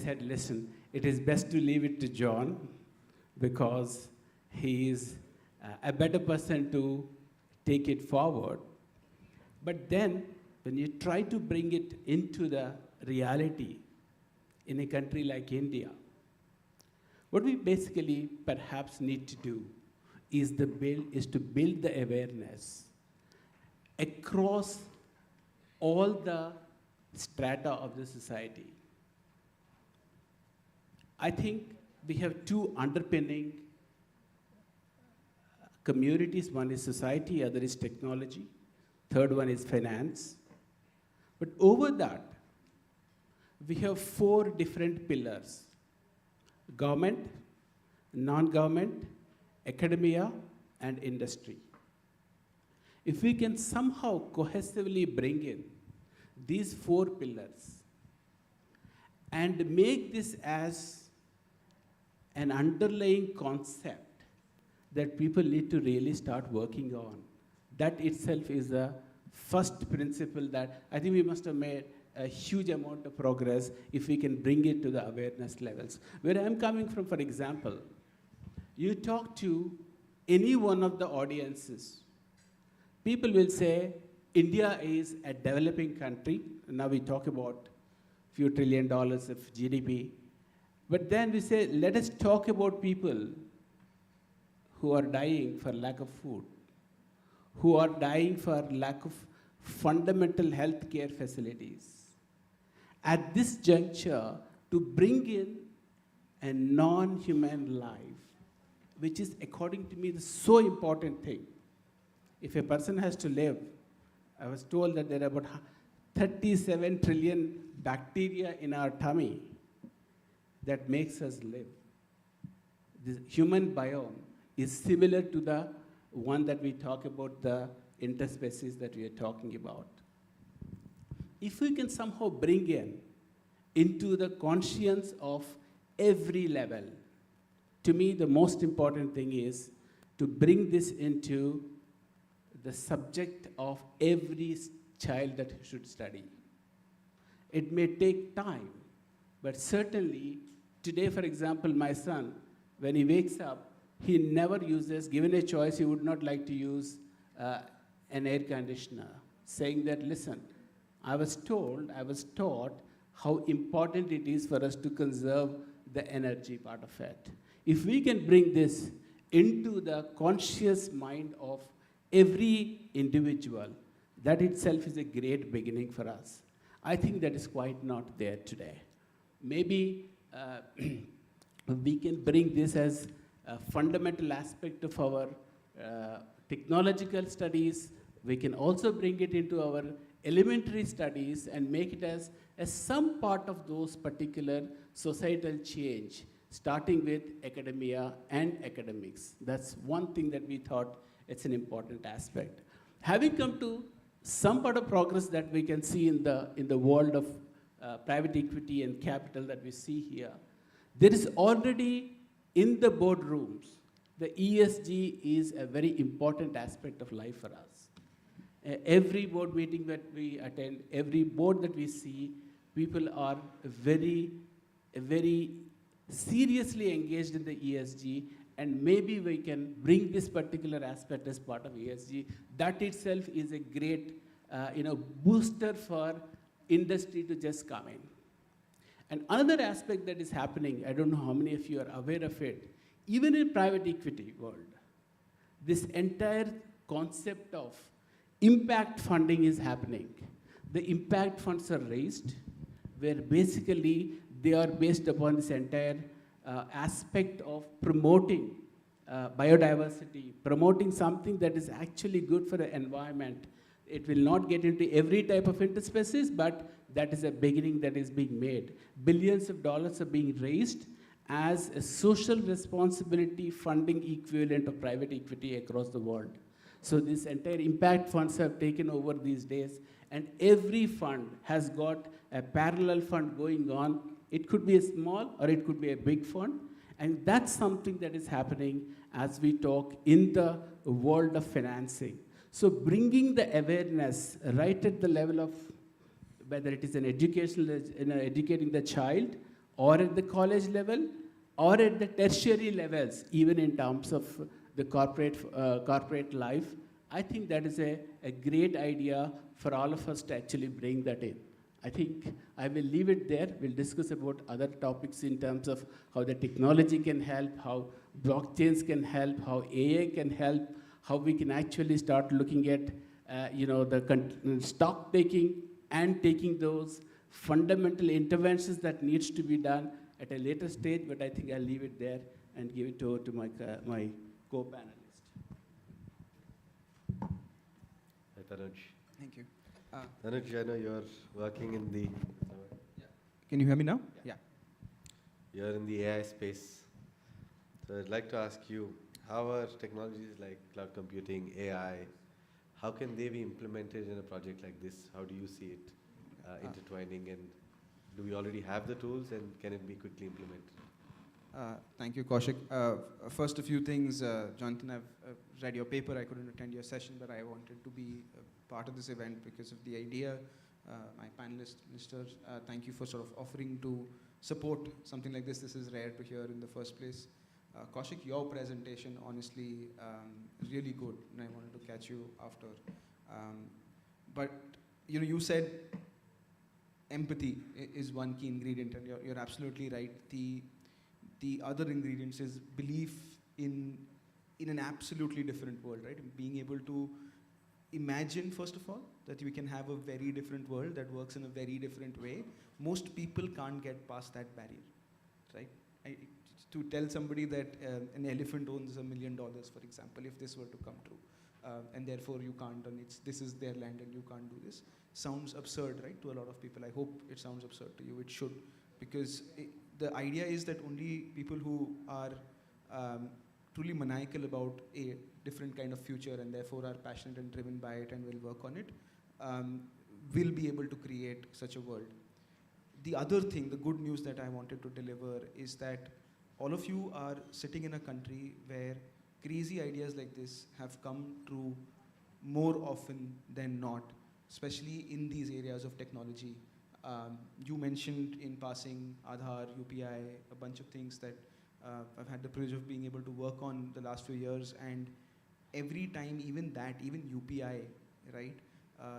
said, listen, it is best to leave it to John because he is a better person to take it forward. But then, when you try to bring it into the reality in a country like India, what we basically perhaps need to do is to build the awareness across all the strata of the society. I think we have two underpinning communities. One is society, other is technology. Third one is finance. But over that, we have four different pillars: government, non-government, academia, and industry. If we can somehow cohesively bring in these four pillars and make this as an underlying concept that people need to really start working on, that itself is the first principle that I think we must have made a huge amount of progress if we can bring it to the awareness levels. Where I'm coming from, for example, you talk to any one of the audiences, people will say, India is a developing country. Now we talk about a few $1 trillion of GDP. But then we say, let us talk about people who are dying for lack of food, who are dying for lack of fundamental health care facilities. At this juncture, to bring in a non-human life, which is, according to me, the so important thing. If a person has to live, I was told that there are about 37 trillion bacteria in our tummy that makes us live. The human biome is similar to the one that we talk about, the interspecies that we are talking about. If we can somehow bring in into the conscience of every level, to me the most important thing is to bring this into the subject of every child that should study. It may take time, but certainly today, for example, my son, when he wakes up, he never uses, given a choice, he would not like to use an air conditioner, saying that, listen, I was taught how important it is for us to conserve the energy part of it. If we can bring this into the conscious mind of every individual, that itself is a great beginning for us. I think that is quite not there today. Maybe we can bring this as a fundamental aspect of our technological studies. We can also bring it into our elementary studies and make it as some part of those particular societal change, starting with academia and academics. That's one thing that we thought it's an important aspect. Having come to some part of progress that we can see in the world of private equity and capital that we see here, there is already in the boardrooms, the ESG is a very important aspect of life for us. Every board meeting that we attend, every board that we see, people are very seriously engaged in the ESG, and maybe we can bring this particular aspect as part of ESG. That itself is a great booster for industry to just come in. And another aspect that is happening, I don't know how many of you are aware of it, even in private equity world, this entire concept of impact funding is happening. The impact funds are raised, where basically they are based upon this entire aspect of promoting biodiversity, promoting something that is actually good for the environment. It will not get into every type of interspecies, but that is a beginning that is being made. Billions of dollars are being raised as a social responsibility funding equivalent of private equity across the world. So this entire impact funds have taken over these days, and every fund has got a parallel fund going on. It could be a small or it could be a big fund, and that's something that is happening as we talk in the world of financing. So bringing the awareness right at the level of whether it is an educational, educating the child, or at the college level, or at the tertiary levels, even in terms of the corporate life. I think that is a great idea for all of us to actually bring that in. I think I will leave it there. We'll discuss about other topics in terms of how the technology can help, how blockchains can help, how AI can help, how we can actually start looking at the stock taking and taking those fundamental interventions that needs to be done at a later stage, but I think I'll leave it there and give it over to my co-panelist. Hi, Tanuj. Thank you. Tanuj, I know you're working in the... Can you hear me now? Yeah. You're in the AI space. So I'd like to ask you, how are technologies like cloud computing, AI, how can they be implemented in a project like this? How do you see it intertwining, and do we already have the tools, and can it be quickly implemented? Thank you, Kaushik. First, a few things. Jonathan, I've read your paper. I couldn't attend your session, but I wanted to be part of this event because of the idea. My panelist, Mr., thank you for sort of offering to support something like this. This is rare to hear in the first place. Kaushik, your presentation, honestly, really good, and I wanted to catch you after. But you said empathy is one key ingredient, and you're absolutely right. The other ingredients is belief in an absolutely different world, right? Being able to imagine, first of all, that we can have a very different world that works in a very different way. Most people can't get past that barrier, right? To tell somebody that an elephant owns $1 million, for example, if this were to come true, and therefore you can't, and this is their land and you can't do this, sounds absurd, right, to a lot of people. I hope it sounds absurd to you. It should, because the idea is that only people who are truly maniacal about a different kind of future and therefore are passionate and driven by it and will work on it, will be able to create such a world. The other thing, the good news that I wanted to deliver is that all of you are sitting in a country where crazy ideas like this have come true more often than not, especially in these areas of technology. You mentioned in passing Aadhaar, UPI, a bunch of things that I've had the privilege of being able to work on the last few years, and every time, even UPI, right?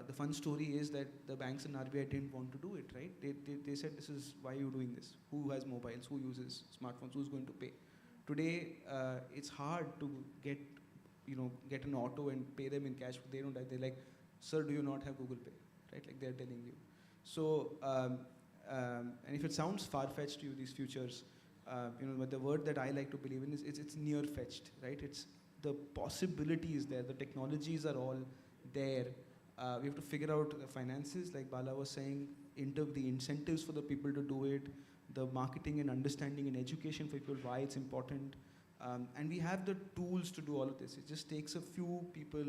The fun story is that the banks and RBI didn't want to do it, right? They said, this is, why are you doing this? Who has mobiles? Who uses smartphones? Who's going to pay? Today, it's hard to get an auto and pay them in cash. They don't. They're like, sir, do you not have Google Pay? Right? Like they're telling you. So, and if it sounds far-fetched to you, these futures, but the word that I like to believe in is it's near-fetched, right? It's the possibility is there. The technologies are all there. We have to figure out the finances, like Bala was saying, the incentives for the people to do it, the marketing and understanding and education for people, why it's important. And we have the tools to do all of this. It just takes a few people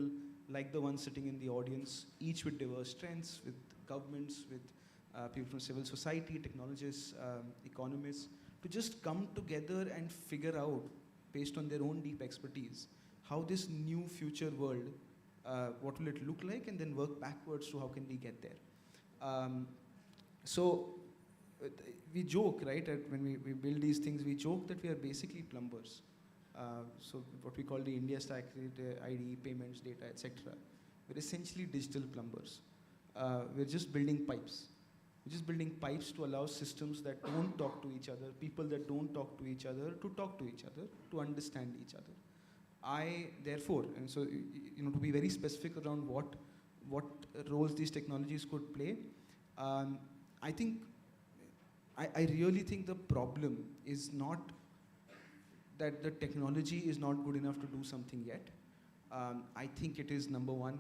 like the ones sitting in the audience, each with diverse strengths, with governments, with people from civil society, technologists, economists, to just come together and figure out, based on their own deep expertise, how this new future world, what will it look like, and then work backwards to how can we get there. So we joke, right, when we build these things, we joke that we are basically plumbers. So what we call the India stack, ID, payments, data, etc. We're essentially digital plumbers. We're just building pipes. We're just building pipes to allow systems that don't talk to each other, people that don't talk to each other, to talk to each other, to understand each other. Therefore, and so, to be very specific around what roles these technologies could play, I really think the problem is not that the technology is not good enough to do something yet. I think it is, number one,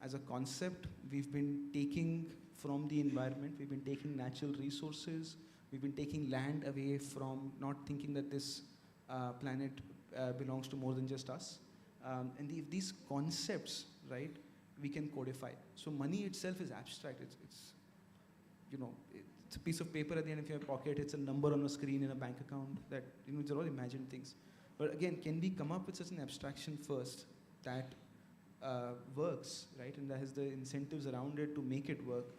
as a concept, we've been taking from the environment, we've been taking natural resources, we've been taking land away from not thinking that this planet belongs to more than just us. And these concepts, right, we can codify. So money itself is abstract. It's a piece of paper at the end of your pocket. It's a number on a screen in a bank account. That these are all imagined things. But again, can we come up with such an abstraction first that works, right, and that has the incentives around it to make it work?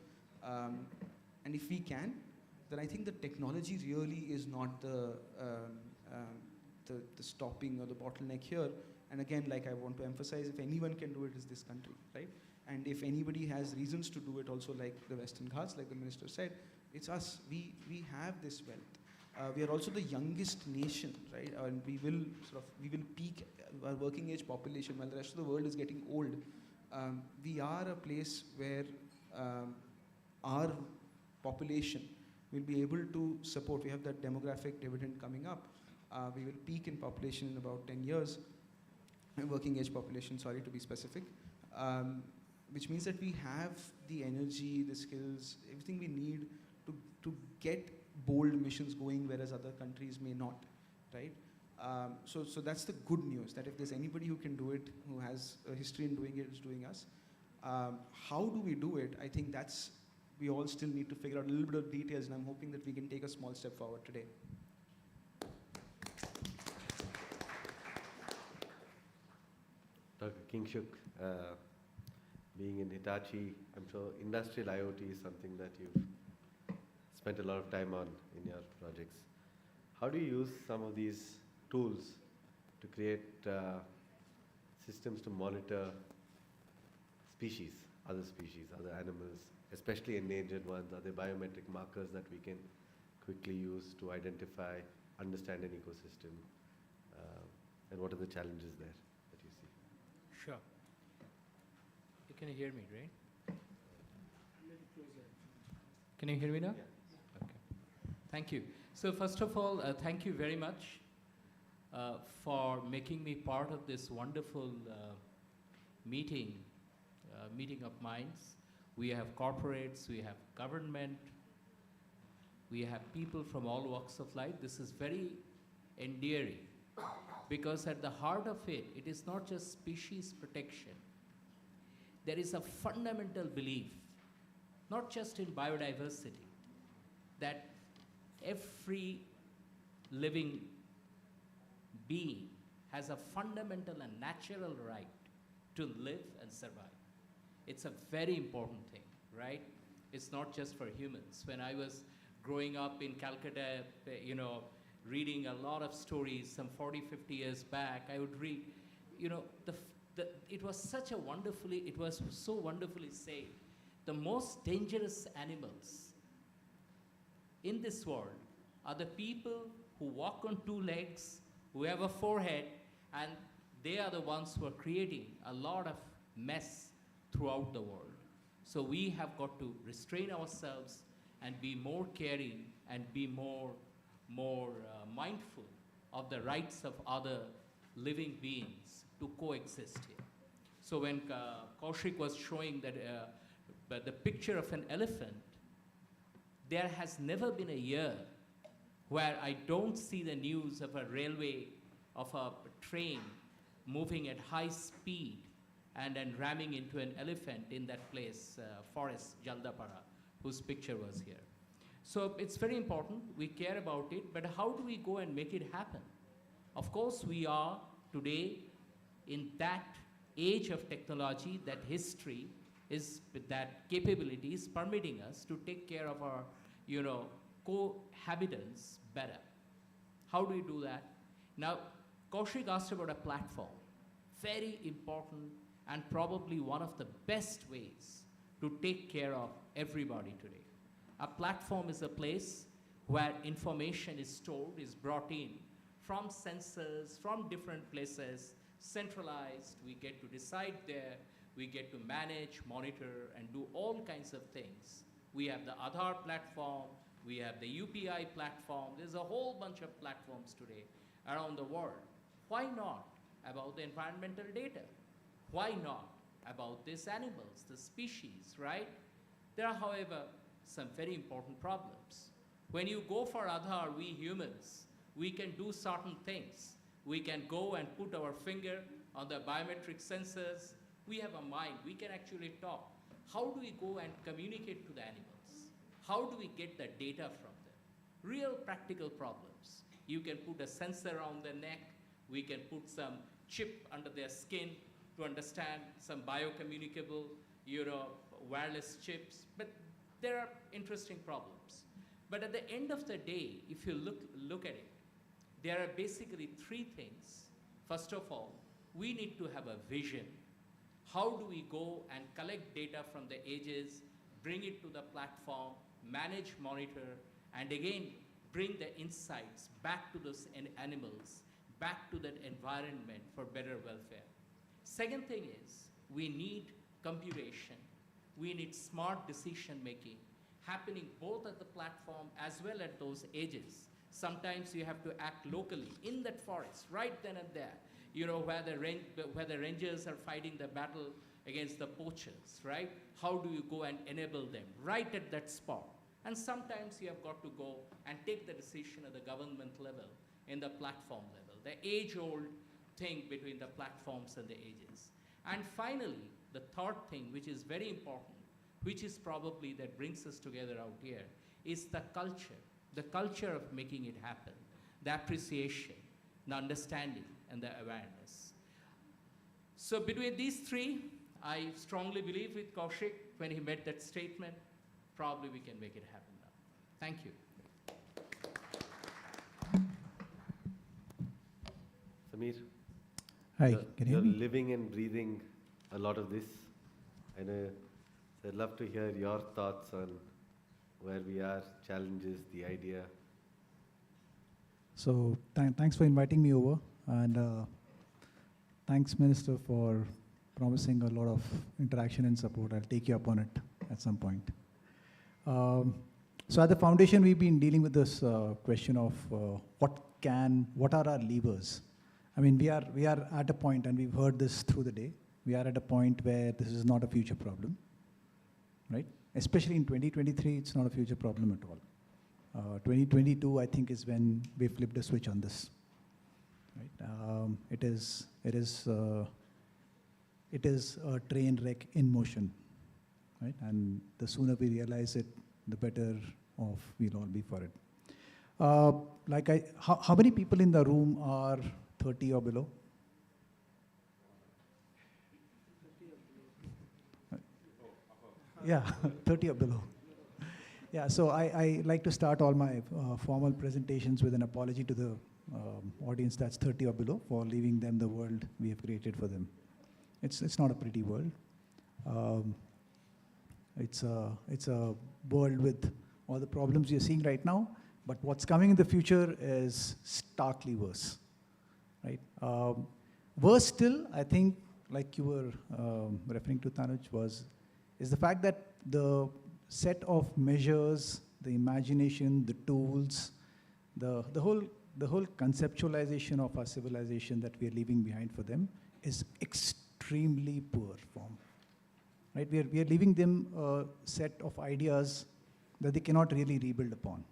And if we can, then I think the technology really is not the stopping or the bottleneck here. And again, like I want to emphasize, if anyone can do it, is this country, right? And if anybody has reasons to do it also, like the Western Ghats, like the minister said, it's us. We have this wealth. We are also the youngest nation, right? And we will peak our working age population while the rest of the world is getting old. We are a place where our population will be able to support. We have that demographic dividend coming up. We will peak in population in about 10 years, working age population, sorry to be specific, which means that we have the energy, the skills, everything we need to get bold missions going, whereas other countries may not, right? So that's the good news, that if there's anybody who can do it, who has a history in doing it, is doing us. How do we do it? I think we all still need to figure out a little bit of details, and I'm hoping that we can take a small step forward today. Dr. Kingshuk, being in Hitachi, I'm sure industrial IoT is something that you've spent a lot of time on in your projects. How do you use some of these tools to create systems to monitor other species, other animals, especially endangered ones? Are there biometric markers that we can quickly use to identify, understand an ecosystem? And what are the challenges there that you see? Sure. You can hear me, right? Can you hear me now? Yeah. Okay. Thank you. So first of all, thank you very much for making me part of this wonderful meeting of minds. We have corporates, we have government, we have people from all walks of life. This is very endearing, because at the heart of it, it is not just species protection. There is a fundamental belief, not just in biodiversity, that every living being has a fundamental and natural right to live and survive. It's a very important thing, right? It's not just for humans. When I was growing up in Calcutta, reading a lot of stories some 40, 50 years back, I would read, it was so wonderfully said. The most dangerous animals in this world are the people who walk on two legs, who have a forehead, and they are the ones who are creating a lot of mess throughout the world. So we have got to restrain ourselves and be more caring and be more mindful of the rights of other living beings to coexist here. So when Kaushik was showing that the picture of an elephant, there has never been a year where I don't see the news of a railway, of a train moving at high speed and then ramming into an elephant in that place, forest, Jaldapara, whose picture was here. So it's very important, we care about it, but how do we go and make it happen? Of course, we are today in that age of technology, that history is, that capability is permitting us to take care of our, cohabitants better. How do we do that? Now, Kaushik asked about a platform. Very important and probably one of the best ways to take care of everybody today. A platform is a place where information is stored, is brought in from sensors, from different places, centralized. We get to decide there. We get to manage, monitor, and do all kinds of things. We have the Aadhaar platform. We have the UPI platform. There's a whole bunch of platforms today around the world. Why not about the environmental data? Why not about these animals, the species, right? There are, however, some very important problems. When you go for Aadhaar, we humans, we can do certain things. We can go and put our finger on the biometric sensors. We have a mind. We can actually talk. How do we go and communicate to the animals? How do we get the data from them? Real practical problems. You can put a sensor on their neck. We can put some chip under their skin to understand some biocommunicable, wireless chips. But there are interesting problems. But at the end of the day, if you look at it, there are basically three things. First of all, we need to have a vision. How do we go and collect data from the edges, bring it to the platform, manage, monitor, and again, bring the insights back to those animals, back to that environment for better welfare. Second thing is, we need computation. We need smart decision making happening both at the platform as well at those edges. Sometimes you have to act locally in that forest, right then and there, you know, where the rangers are fighting the battle against the poachers, right? How do you go and enable them right at that spot? And sometimes you have got to go and take the decision at the government level, in the platform level, the age-old thing between the platforms and the edges. And finally, the third thing, which is very important, which is probably that brings us together out here, is the culture of making it happen, the appreciation, the understanding, and the awareness. So between these three, I strongly believe with Kaushik, when he made that statement, probably we can make it happen now. Thank you. Samir, Hi, can you you're hear me? living and breathing a lot of this. I know, so I'd love to hear your thoughts on where we are, challenges, the idea. So thanks for inviting me over, and thanks, Minister, for promising a lot of interaction and support. I'll take you up on it at some point. So at the foundation, we've been dealing with this question of what are our levers? I mean, we are at a point, and we've heard this through the day, we are at a point where this is not a future problem, right? Especially in 2023, it's not a future problem at all. 2022, I think, is when we flipped a switch on this, right? It is a train wreck in motion, right? And the sooner we realize it, the better off we'll all be for it. How many people in the room are 30 or below? Yeah, 30 or below. Yeah, so I like to start all my formal presentations with an apology to the audience that's 30 or below for leaving them the world we have created for them. It's not a pretty world. It's a world with all the problems you're seeing right now, but what's coming in the future is starkly worse, right? Worse still, I think, like you were referring to, Tanuj, is the fact that the set of measures, the imagination, the tools, the whole conceptualization of our civilization that we are leaving behind for them is extremely poor form. Right? We are leaving them a set of ideas that they cannot really rebuild upon.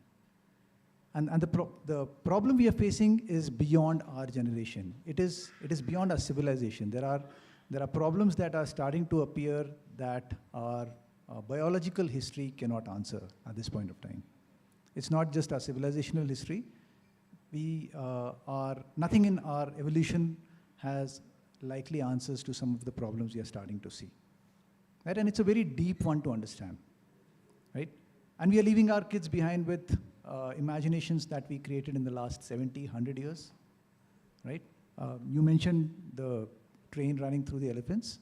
And the problem we are facing is beyond our generation. It is beyond our civilization. There are problems that are starting to appear that our biological history cannot answer at this point of time. It's not just our civilizational history. Nothing in our evolution has likely answers to some of the problems we are starting to see. Right? And it's a very deep one to understand. Right? And we are leaving our kids behind with imaginations that we created in the last 70, 100 years. Right? You mentioned the train running through the elephants.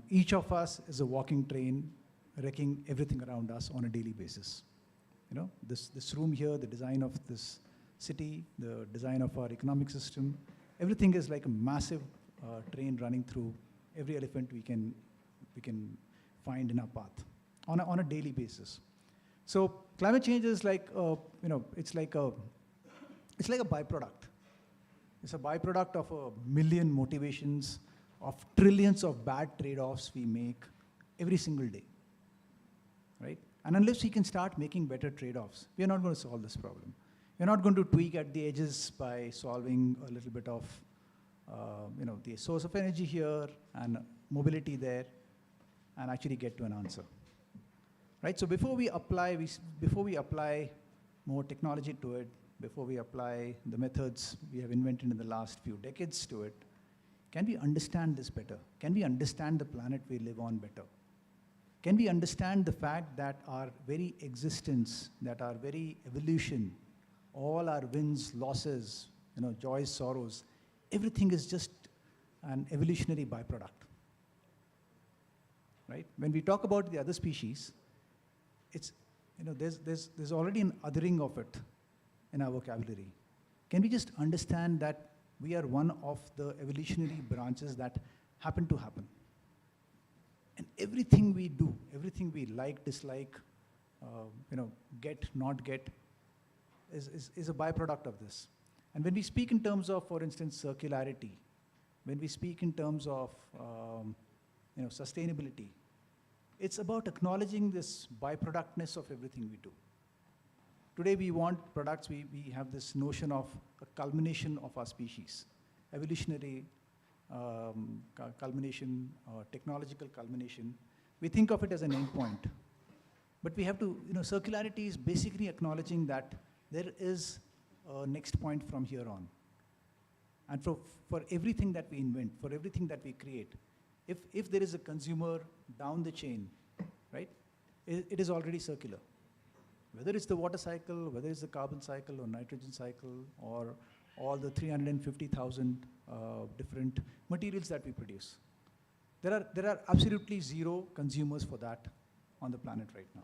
Each of us is a walking train wrecking everything around us on a daily basis. You know, this room here, the design of this city, the design of our economic system, everything is like a massive train running through every elephant we can find in our path on a daily basis. So climate change is like it's like a byproduct. It's a byproduct of a million motivations, of trillions of bad trade-offs we make every single day, right? And unless we can start making better trade-offs, we are not going to solve this problem. We're not going to tweak at the edges by solving a little bit of, the source of energy here and mobility there, and actually get to an answer, right? So before we apply more technology to it, before we apply the methods we have invented in the last few decades to it, can we understand this better? Can we understand the planet we live on better? Can we understand the fact that our very existence, that our very evolution, all our wins, losses, joys, sorrows, everything is just an evolutionary byproduct, right? When we talk about the other species, it's, there's already an othering of it in our vocabulary. Can we just understand that we are one of the evolutionary branches that happen to happen? And everything we do, everything we like, dislike, get, not get, is a byproduct of this. And when we speak in terms of, for instance, circularity, when we speak in terms of sustainability, it's about acknowledging this byproductness of everything we do. Today we want products, we have this notion of a culmination of our species, evolutionary culmination, technological culmination. We think of it as an endpoint. But we have to, circularity is basically acknowledging that there is a next point from here on. And for everything that we invent, for everything that we create, if there is a consumer down the chain, right, it is already circular. Whether it's the water cycle, whether it's the carbon cycle or nitrogen cycle, or all the 350,000 different materials that we produce. There are absolutely zero consumers for that on the planet right now.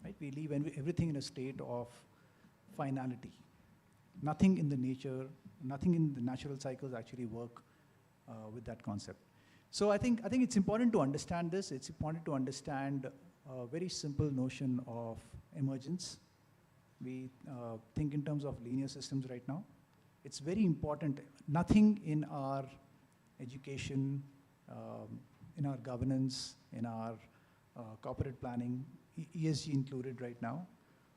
Right? We leave everything in a state of finality. Nothing in the nature, nothing in the natural cycles actually work with that concept. So I think it's important to understand this. It's important to understand a very simple notion of emergence. We think in terms of linear systems right now. It's very important. Nothing in our education, in our governance, in our corporate planning, ESG included right now,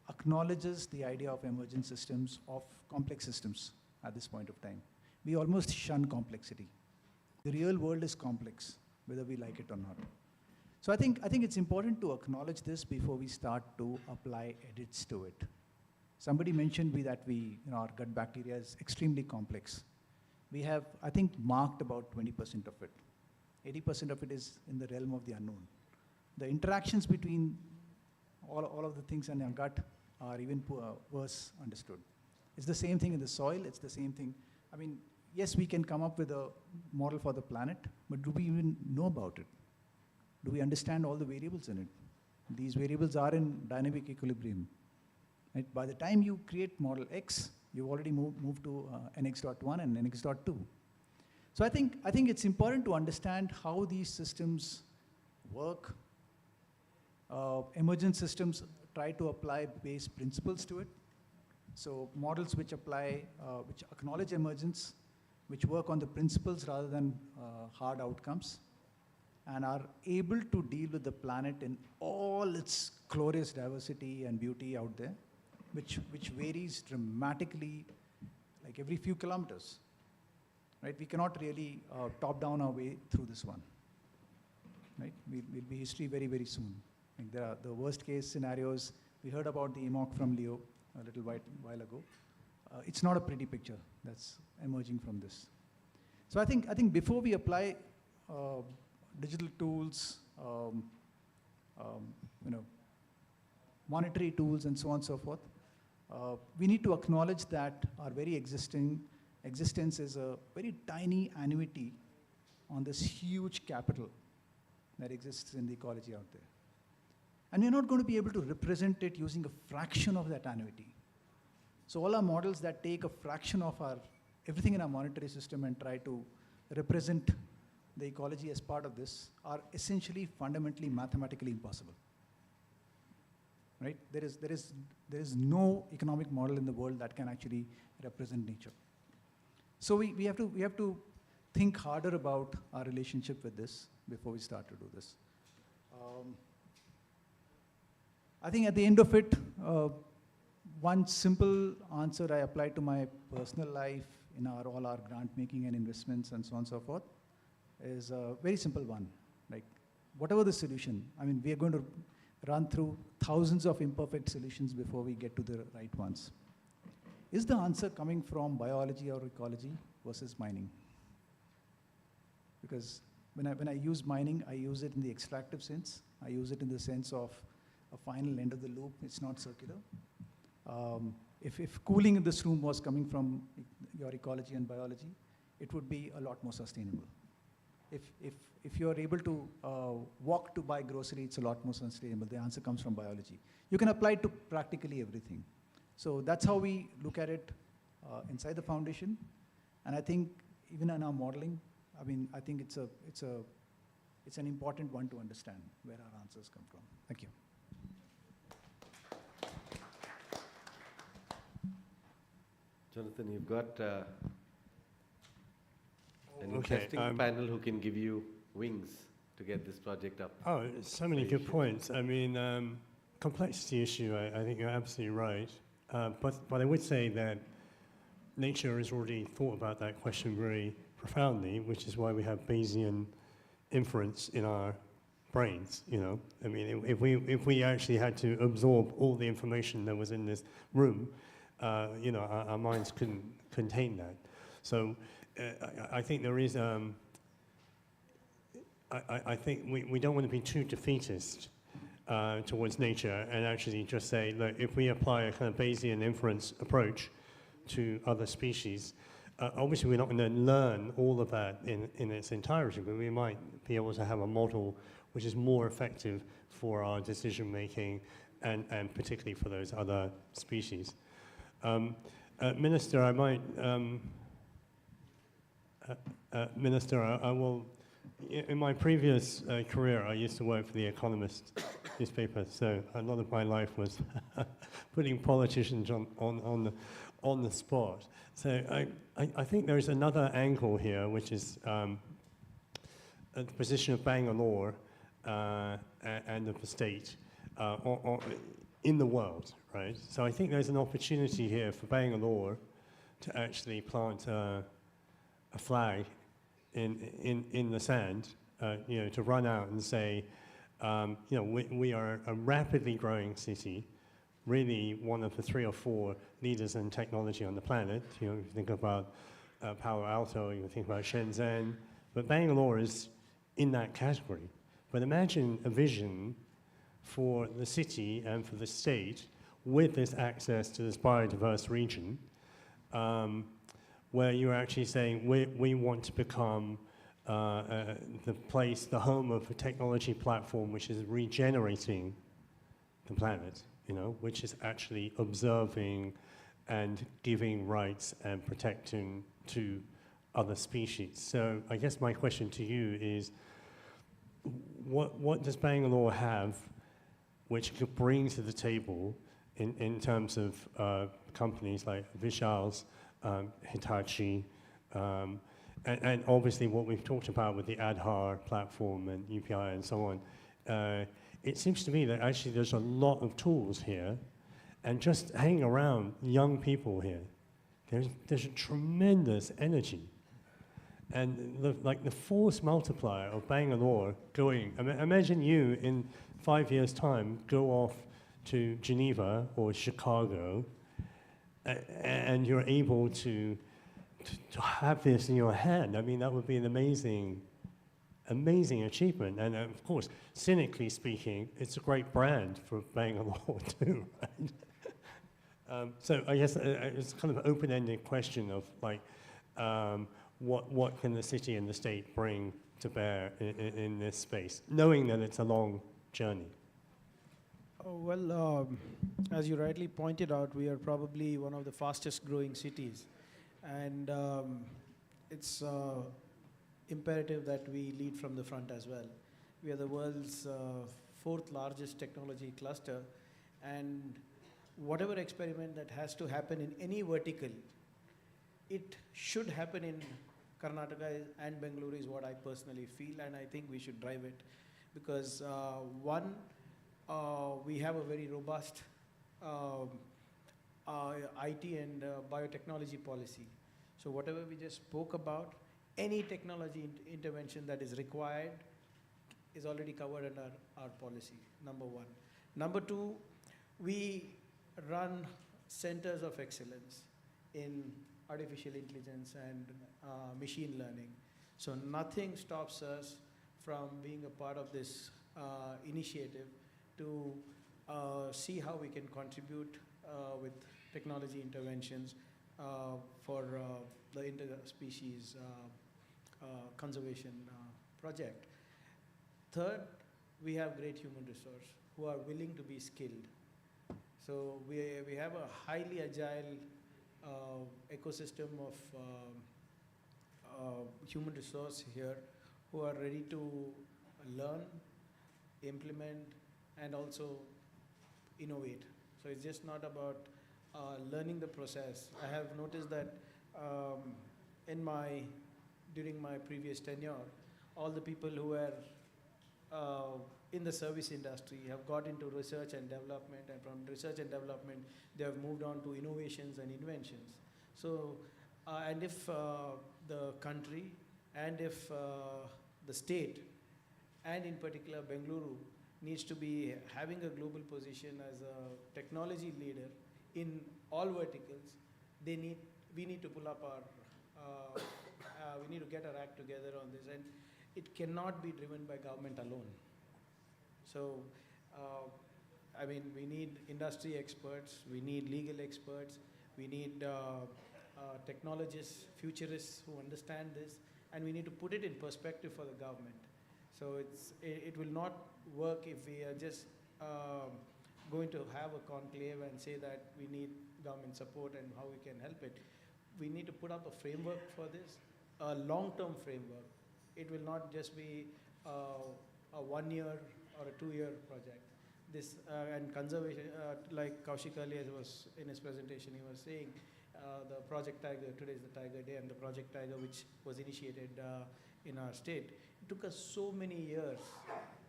acknowledges the idea of emergent systems, of complex systems at this point of time. We almost shun complexity. The real world is complex, whether we like it or not. So I think it's important to acknowledge this before we start to apply edits to it. Somebody mentioned that our gut bacteria is extremely complex. We have, I think, marked about 20% of it. 80% of it is in the realm of the unknown. The interactions between all of the things in our gut are even worse understood. It's the same thing in the soil, it's the same thing. I mean, yes, we can come up with a model for the planet, but do we even know about it? Do we understand all the variables in it? These variables are in dynamic equilibrium. Right? By the time you create model X, you've already moved to nx.1 and nx.2. So I think it's important to understand how these systems work. Emergent systems try to apply base principles to it. So models which apply, which acknowledge emergence, which work on the principles rather than hard outcomes, and are able to deal with the planet in all its glorious diversity and beauty out there, which varies dramatically, like every few kilometers. Right? We cannot really top down our way through this one. Right? We'll be history very, very soon. Like there are the worst case scenarios. We heard about the EMOC from Leo a little while ago. It's not a pretty picture that's emerging from this. So I think before we apply digital tools, monetary tools, and so on and so forth, we need to acknowledge that our very existence is a very tiny annuity on this huge capital that exists in the ecology out there. And we're not going to be able to represent it using a fraction of that annuity. So all our models that take a fraction of everything in our monetary system and try to represent the ecology as part of this are essentially fundamentally mathematically impossible. Right? There is no economic model in the world that can actually represent nature. So we have to think harder about our relationship with this before we start to do this. I think at the end of it, one simple answer I apply to my personal life in all our grant making and investments and so on and so forth is a very simple one. Like whatever the solution, I mean, we are going to run through thousands of imperfect solutions before we get to the right ones. Is the answer coming from biology or ecology versus mining? Because when I use mining, I use it in the extractive sense. I use it in the sense of a final end of the loop. It's not circular. If cooling in this room was coming from your ecology and biology, it would be a lot more sustainable. If you're able to walk to buy grocery, it's a lot more sustainable. The answer comes from biology. You can apply it to practically everything. So that's how we look at it inside the foundation. And I think even in our modeling, I mean, I think it's an important one to understand where our answers come from. Thank you. Jonathan, you've got an Okay, interesting panel who can give you wings to get this project up. Oh, so many good points. I mean, complexity issue, I think you're absolutely right. But I would say that nature has already thought about that question very profoundly, which is why we have Bayesian inference in our brains, you know. I mean, if we actually had to absorb all the information that was in this room, you know, our minds couldn't contain that. So I think there is, I think we don't want to be too defeatist towards nature and actually just say, look, if we apply a kind of Bayesian inference approach to other species, obviously we're not going to learn all of that in its entirety, but we might be able to have a model which is more effective for our decision making and particularly for those other species. Minister, I might, Minister, I will, in my previous career, I used to work for The Economist newspaper, so a lot of my life was putting politicians on the spot. So I think there's another angle here, which is the position of Bangalore and of the state in the world, right? So I think there's an opportunity here for Bangalore to actually plant a flag in the sand, you know, to run out and say, you know, we are a rapidly growing city, really one of the 3 or 4 leaders in technology on the planet. You know, if you think about Palo Alto, you think about Shenzhen, but Bangalore is in that category. But imagine a vision for the city and for the state with this access to this biodiverse region, where you're actually saying we want to become the place, the home of a technology platform which is regenerating the planet, you know, which is actually observing and giving rights and protecting to other species. So I guess my question to you is, what does Bangalore have which could bring to the table in terms of companies like Vishal's, Hitachi, and obviously what we've talked about with the Aadhaar platform and UPI and so on. It seems to me that actually there's a lot of tools here, and just hanging around young people here, there's a tremendous energy. And the force multiplier of Bangalore going, imagine you in 5 years' time go off to Geneva or Chicago, and you're able to have this in your hand. I mean, that would be an amazing achievement. And of course, cynically speaking, it's a great brand for Bangalore too, right? So I guess it's kind of an open-ended question of like, what can the city and the state bring to bear in this space, knowing that it's a long journey? Oh, well, as you rightly pointed out, we are probably one of the fastest growing cities. And it's imperative that we lead from the front as well. We are the world's 4th largest technology cluster. And whatever experiment that has to happen in any vertical, it should happen in Karnataka and Bangalore is what I personally feel, and I think we should drive it. Because one, we have a very robust IT and biotechnology policy. So whatever we just spoke about, any technology intervention that is required is already covered under our policy, number one. Number two, we run centers of excellence in artificial intelligence and machine learning. So nothing stops us from being a part of this initiative to see how we can contribute with technology interventions for the interspecies conservation project. Third, we have great human resource who are willing to be skilled. So we have a highly agile ecosystem of human resource here who are ready to learn, implement, and also innovate. So it's just not about learning the process. I have noticed that during my previous tenure, all the people who were in the service industry have got into research and development, and from research and development, they have moved on to innovations and inventions. So, and if the country and if the state, and in particular Bengaluru, needs to be having a global position as a technology leader in all verticals, we need to pull up our, we need to get our act together on this, and it cannot be driven by government alone. So, I mean, we need industry experts, we need legal experts, we need technologists, futurists who understand this, and we need to put it in perspective for the government. So it will not work if we are just going to have a conclave and say that we need government support and how we can help it. We need to put up a framework for this, a long-term framework. It will not just be a 1 year or a 2 year project. This and conservation, like Kaushik earlier was in his presentation, he was saying the Project Tiger, today is the Tiger Day, and the Project Tiger, which was initiated in our state. It took us so many years.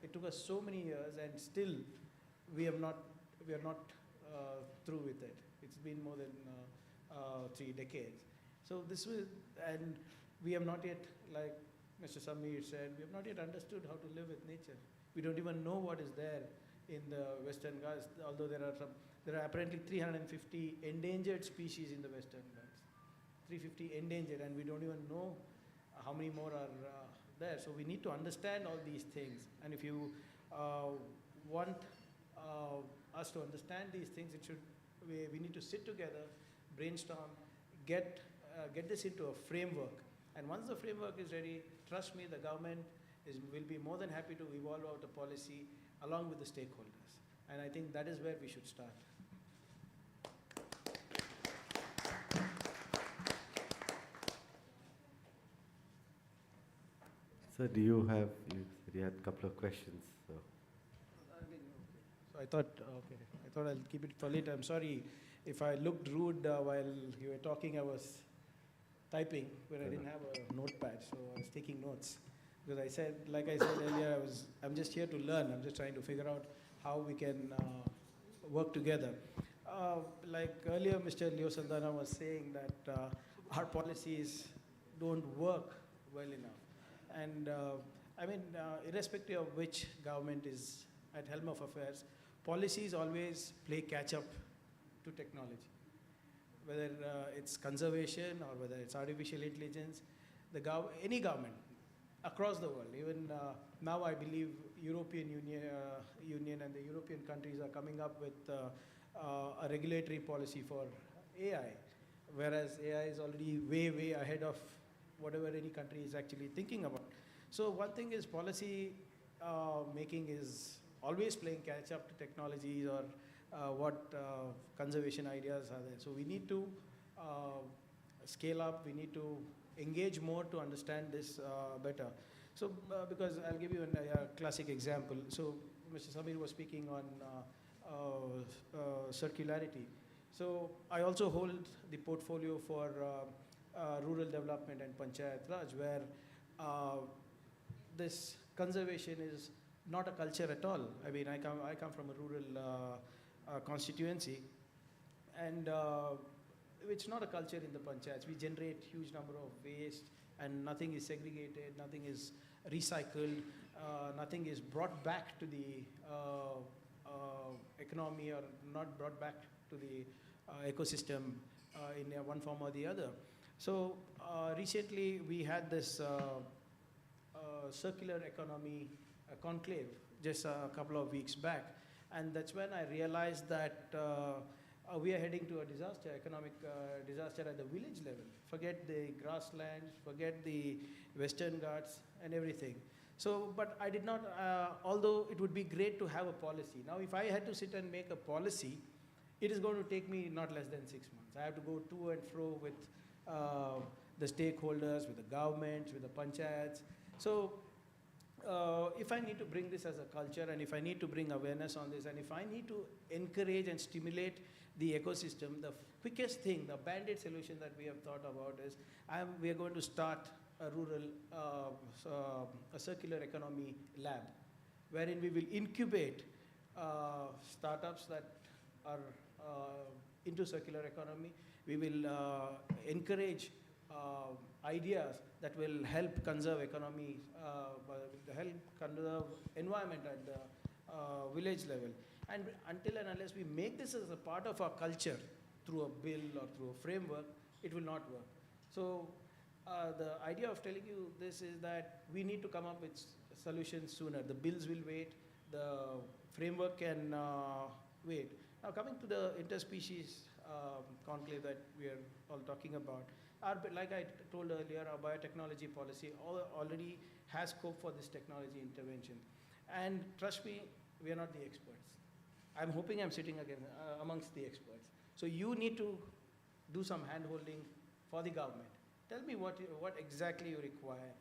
It took us so many years, and still we are not through with it. It's been more than 3 decades. So this was, and we have not yet, like Mr. Samir said, we have not yet understood how to live with nature. We don't even know what is there in the Western Ghats, although there are apparently 350 endangered species in the Western Ghats. 350 endangered, and we don't even know how many more are there. So we need to understand all these things. And if you want us to understand these things, we need to sit together, brainstorm, get this into a framework. And once the framework is ready, trust me, the government will be more than happy to evolve out a policy along with the stakeholders. And I think that is where we should start. So do you said you had a couple of questions. So So I thought I'll keep it for later. I'm sorry if I looked rude while you were talking. I was typing where I didn't have a notepad, so I was taking notes. Because like I said earlier, I'm just here to learn. I'm just trying to figure out how we can work together. Like earlier, Mr. Leo Saldana was saying that our policies don't work well enough. And I mean, irrespective of which government is at helm of affairs, policies always play catch up to technology. Whether it's conservation or whether it's artificial intelligence, any government across the world, even now I believe European Union and the European countries are coming up with a regulatory policy for AI, whereas AI is already way, way ahead of whatever any country is actually thinking about. So one thing is policy making is always playing catch up to technologies or what conservation ideas are there. So we need to scale up, we need to engage more to understand this better. So because I'll give you a classic example. So Mr. Samir was speaking on circularity. So I also hold the portfolio for rural development and Panchayat Raj, where this conservation is not a culture at all. I mean, I come from a rural constituency, and it's not a culture in the panchayats. We generate huge number of waste, and nothing is segregated, nothing is recycled, nothing is brought back to the economy or not brought back to the ecosystem in one form or the other. So recently we had this circular economy conclave just a couple of weeks back. And that's when I realized that we are heading to a disaster, economic disaster at the village level. Forget the grasslands, forget the Western Ghats and everything. So, but I did not, although it would be great to have a policy. Now, if I had to sit and make a policy, it is going to take me not less than 6 months. I have to go to and fro with the stakeholders, with the governments, with the panchayats. So, if I need to bring this as a culture, and if I need to bring awareness on this, and if I need to encourage and stimulate the ecosystem, the quickest thing, the band-aid solution that we have thought about is we are going to start a rural, a circular economy lab, wherein we will incubate startups that are into circular economy. We will encourage ideas that will help conserve economy, help conserve environment at the village level. And until and unless we make this as a part of our culture through a bill or through a framework, it will not work. So the idea of telling you this is that we need to come up with solutions sooner. The bills will wait, the framework can wait. Now coming to the interspecies conclave that we are all talking about, like I told earlier, our biotechnology policy already has scope for this technology intervention. And trust me, we are not the experts. I'm hoping I'm sitting again amongst the experts. So you need to do some hand-holding for the government. Tell me what exactly you require.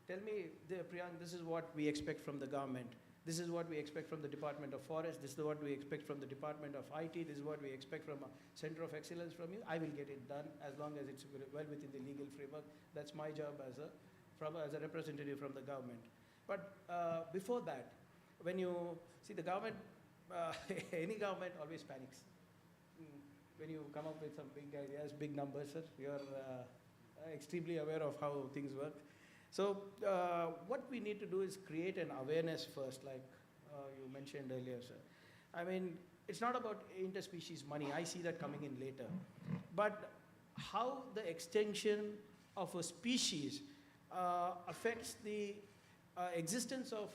Tell me, Priyank, this is what we expect from the government. This is what we expect from the Department of Forest. This is what we expect from the Department of IT. This is what we expect from a Center of Excellence from you. I will get it done as long as it's well within the legal framework. That's my job as a representative from the government. But before that, when you see the government, any government always panics. When you come up with some big ideas, big numbers, sir, you're extremely aware of how things work. So what we need to do is create an awareness first, like you mentioned earlier, sir. I mean, it's not about interspecies money. I see that coming in later. But how the extinction of a species affects the existence of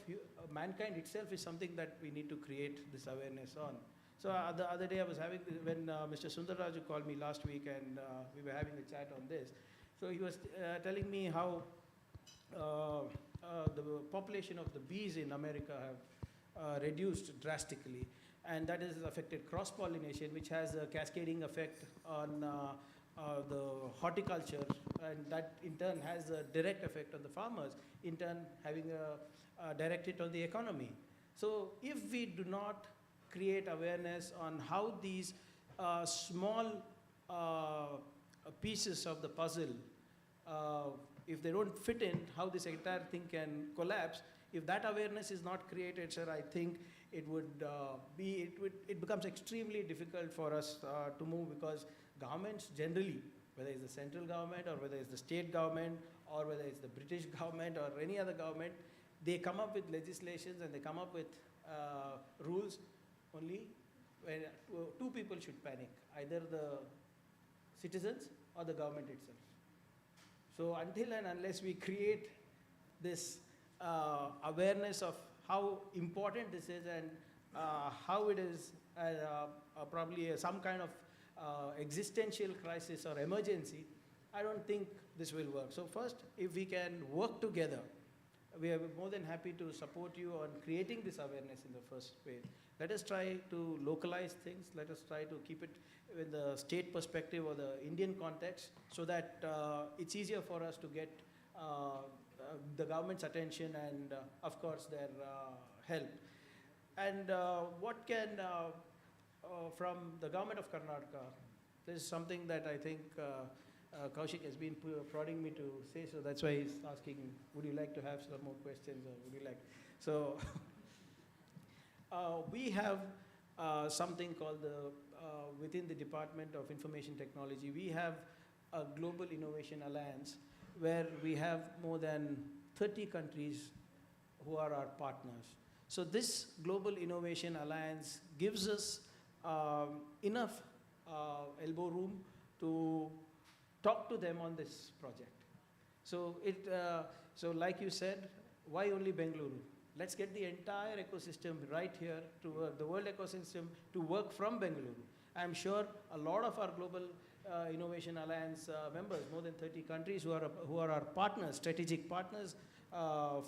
mankind itself is something that we need to create this awareness on. So the other day I was having, when Mr. Sundarraju called me last week and we were having a chat on this. So he was telling me how the population of the bees in America have reduced drastically, and that has affected cross-pollination, which has a cascading effect on the horticulture, and that in turn has a direct effect on the farmers, in turn having a direct hit on the economy. So if we do not create awareness on how these small pieces of the puzzle, if they don't fit in, how this entire thing can collapse. If that awareness is not created, sir, I think it becomes extremely difficult for us to move, because governments generally, whether it's the central government or whether it's the state government or whether it's the British government or any other government, they come up with legislations and they come up with rules only when two people should panic, either the citizens or the government itself. So until and unless we create this awareness of how important this is and how it is probably some kind of existential crisis or emergency, I don't think this will work. So first, if we can work together, we are more than happy to support you on creating this awareness in the first place. Let us try to localize things. Let us try to keep it in the state perspective or the Indian context, so that it's easier for us to get the government's attention and, of course, their help. And what can, from the government of Karnataka, this is something that I think Kaushik has been prodding me to say, so that's why he's asking, would you like to have some more questions, or would you like? So we have something called within the Department of Information Technology, we have a Global Innovation Alliance, where we have more than 30 countries who are our partners. So this Global Innovation Alliance gives us enough elbow room to talk to them on this project. So so like you said, why only Bengaluru? Let's get the entire ecosystem right here to work, the world ecosystem to work from Bengaluru. I'm sure a lot of our global Innovation Alliance members, more than 30 countries who are our partners, strategic partners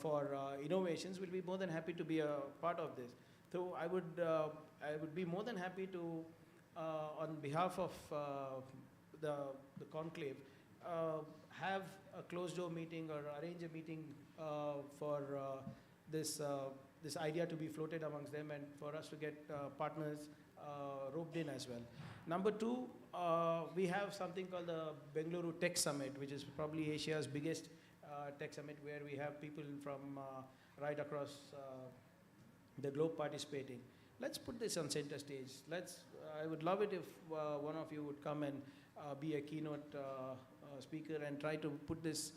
for innovations, will be more than happy to be a part of this. So I would be more than happy to, on behalf of the Conclave, have a closed door meeting or arrange a meeting for this idea to be floated amongst them and for us to get partners roped in as well. Number two, we have something called the Bengaluru Tech Summit, which is probably Asia's biggest tech summit, where we have people from right across the globe participating. Let's put this on center stage. I would love it if one of you would come and be a keynote speaker and try to put this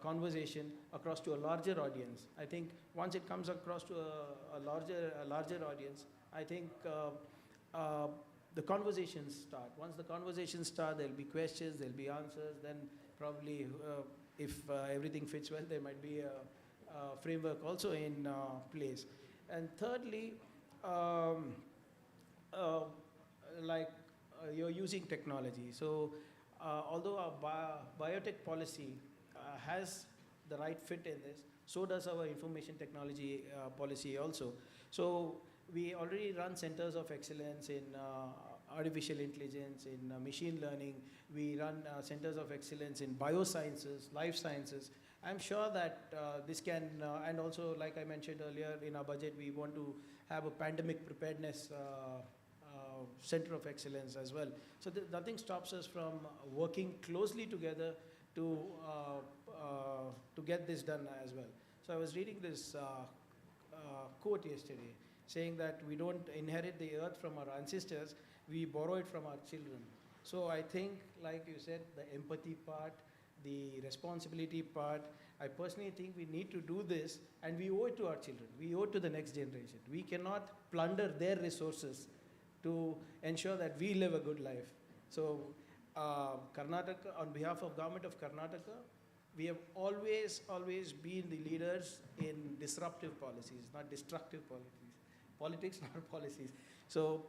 conversation across to a larger audience. I think once it comes across to a larger audience, I think the conversations start. Once the conversations start, there'll be questions, there'll be answers, then probably if everything fits well, there might be a framework also in place. And thirdly, you're using technology. So although our biotech policy has the right fit in this, so does our information technology policy also. So we already run centers of excellence in artificial intelligence, in machine learning. We run centers of excellence in biosciences, life sciences. I'm sure that this can, and also like I mentioned earlier, in our budget we want to have a pandemic preparedness center of excellence as well. So nothing stops us from working closely together to get this done as well. So I was reading this quote yesterday saying that we don't inherit the earth from our ancestors, we borrow it from our children. So I think, like you said, the empathy part, the responsibility part, I personally think we need to do this, and we owe it to our children. We owe it to the next generation. We cannot plunder their resources to ensure that we live a good life. So Karnataka, on behalf of Government of Karnataka, we have always been the leaders in disruptive policies, not destructive policies. Politics, not policies. So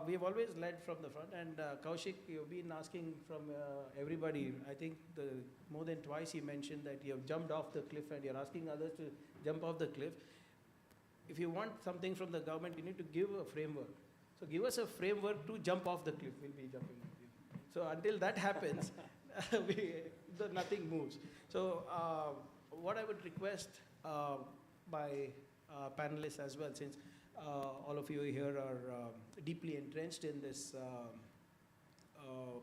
we have always led from the front, and Kaushik, you've been asking from everybody. I think more than twice you mentioned that you have jumped off the cliff and you're asking others to jump off the cliff. If you want something from the government, you need to give a framework. So give us a framework to jump off the cliff. We'll be jumping off the cliff. So until that happens, nothing moves. So what I would request by panelists as well, since all of you here are deeply entrenched in this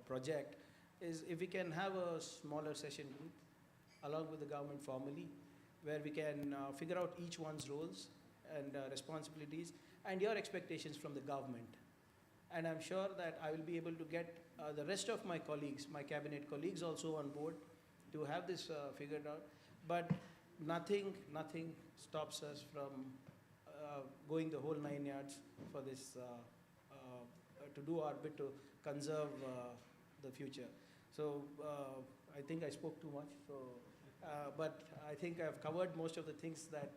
project, is if we can have a smaller session group along with the government formally, where we can figure out each one's roles and responsibilities and your expectations from the government. And I'm sure that I will be able to get the rest of my colleagues, my cabinet colleagues also on board to have this figured out. But nothing stops us from going the whole 9 yards for this, to do our bit to conserve the future. So I think I spoke too much, so, but I think I've covered most of the things that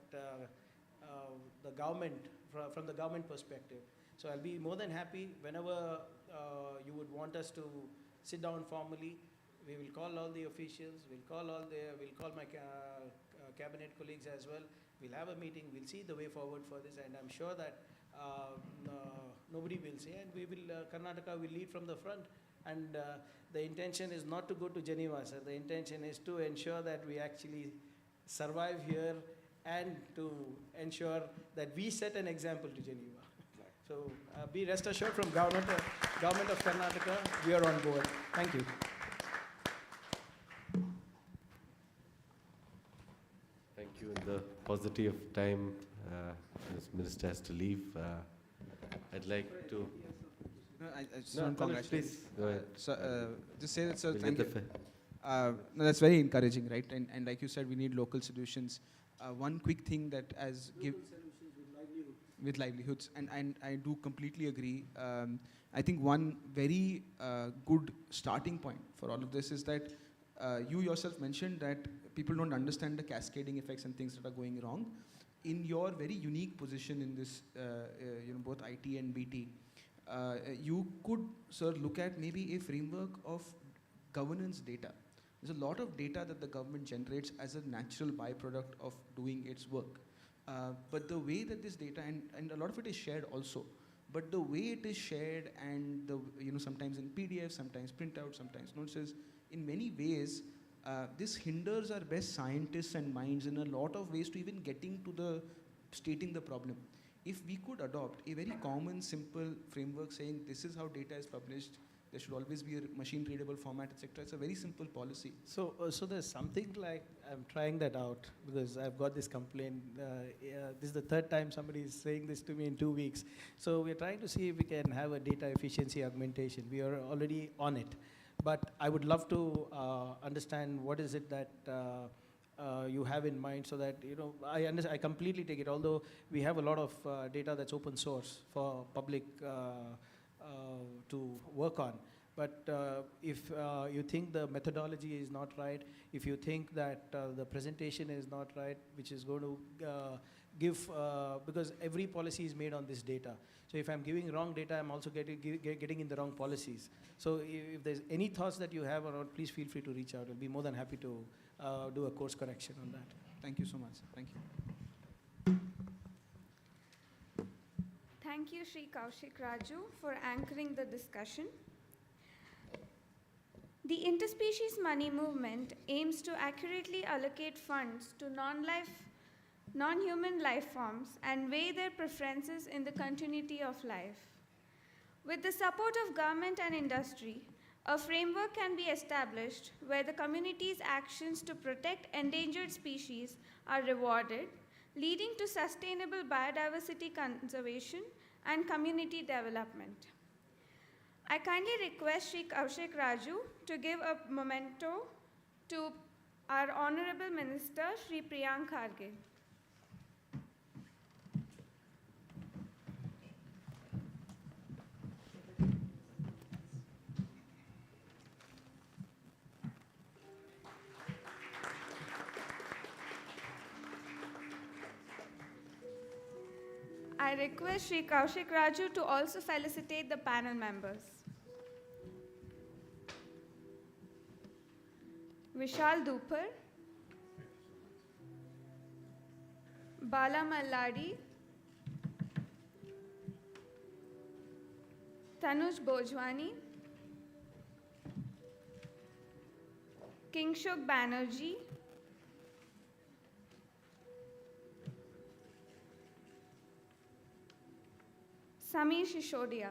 the government, from the government perspective. So I'll be more than happy whenever you would want us to sit down formally. We will call all the officials, we'll call my cabinet colleagues as well. We'll have a meeting, we'll see the way forward for this, and I'm sure that nobody will say, and we will, Karnataka will lead from the front. And the intention is not to go to Geneva, sir. The intention is to ensure that we actually survive here and to ensure that we set an example to Geneva. So be rest assured from government of Karnataka, we are on board. Thank you. Thank you. In the paucity of time, this minister has to leave. I'd like to. No, I just want to congratulate. Please go ahead. Just say that, sir. We'll Thank get you. the No, that's very encouraging, right? And like you said, we need local solutions. One quick thing that as give with livelihoods, and I do completely agree. I think one very good starting point for all of this is that you yourself mentioned that people don't understand the cascading effects and things that are going wrong. in your very unique position in this, both IT and BT, you could, sir, look at maybe a framework of governance data. There's a lot of data that the government generates as a natural byproduct of doing its work. But the way that this data, and a lot of it is shared also, but the way it is shared and sometimes in PDF, sometimes printout, sometimes notices, in many ways, this hinders our best scientists and minds in a lot of ways to even getting to the stating the problem. If we could adopt a very common, simple framework saying this is how data is published, there should always be a machine readable format, etc. It's a very simple policy. So there's something like, I'm trying that out because I've got this complaint. This is the third time somebody is saying this to me in 2 weeks. So we're trying to see if we can have a data efficiency augmentation. We are already on it. But I would love to understand what is it that you have in mind, so that, I completely take it, although we have a lot of data that's open source for public to work on. But if you think the methodology is not right, if you think that the presentation is not right, which is going to give, because every policy is made on this data. So if I'm giving wrong data, I'm also getting in the wrong policies. So if there's any thoughts that you have around, please feel free to reach out. I'll be more than happy to do a course correction on that. Thank you so much. Thank you. Thank you, Sri Kaushik Raju, for anchoring the discussion. The interspecies money movement aims to accurately allocate funds to non-human life forms and weigh their preferences in the continuity of life. With the support of government and industry, a framework can be established where the community's actions to protect endangered species are rewarded, leading to sustainable biodiversity conservation and community development. I kindly request Sri Kaushik Raju to give a memento to our Honorable Minister, Sri Priyank Kharge. I request Sri Kaushik Raju to also felicitate the panel members. Vishal Dupar, Bala Malladi, Tanuj Bojwani, Kingshuk Banerjee, Samir Shishodia.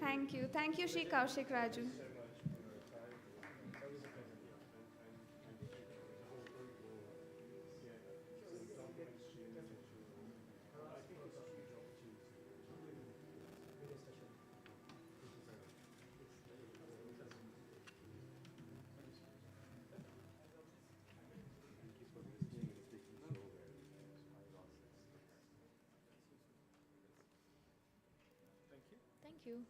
Thank you. Thank you, Sri Kaushik Raju. Thank you.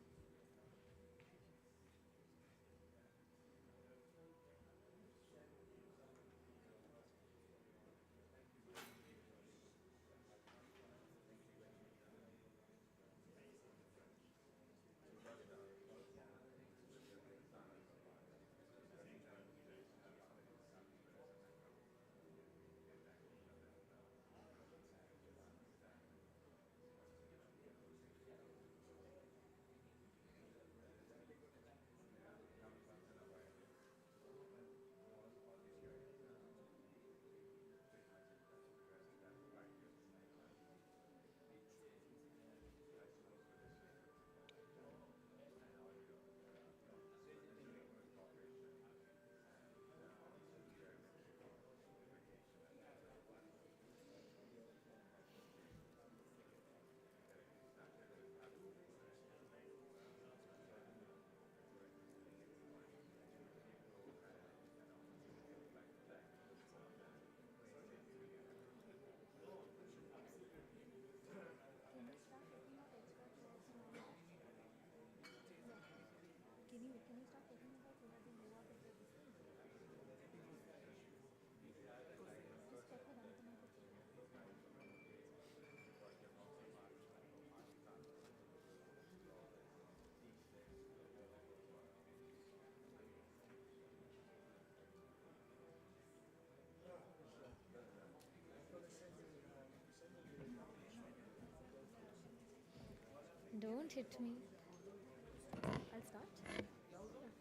Don't hit me. I'll start. Yeah, all right.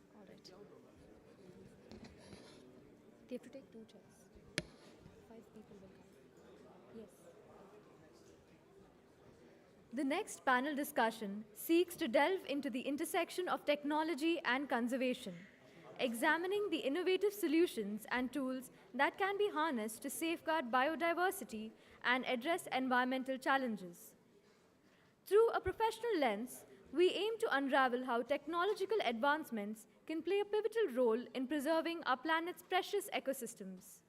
They have to take 2 chairs. 5 people will come. Yes. The next panel discussion seeks to delve into the intersection of technology and conservation, examining the innovative solutions and tools that can be harnessed to safeguard biodiversity and address environmental challenges. Through a professional lens, we aim to unravel how technological advancements can play a pivotal role in preserving our planet's precious ecosystems.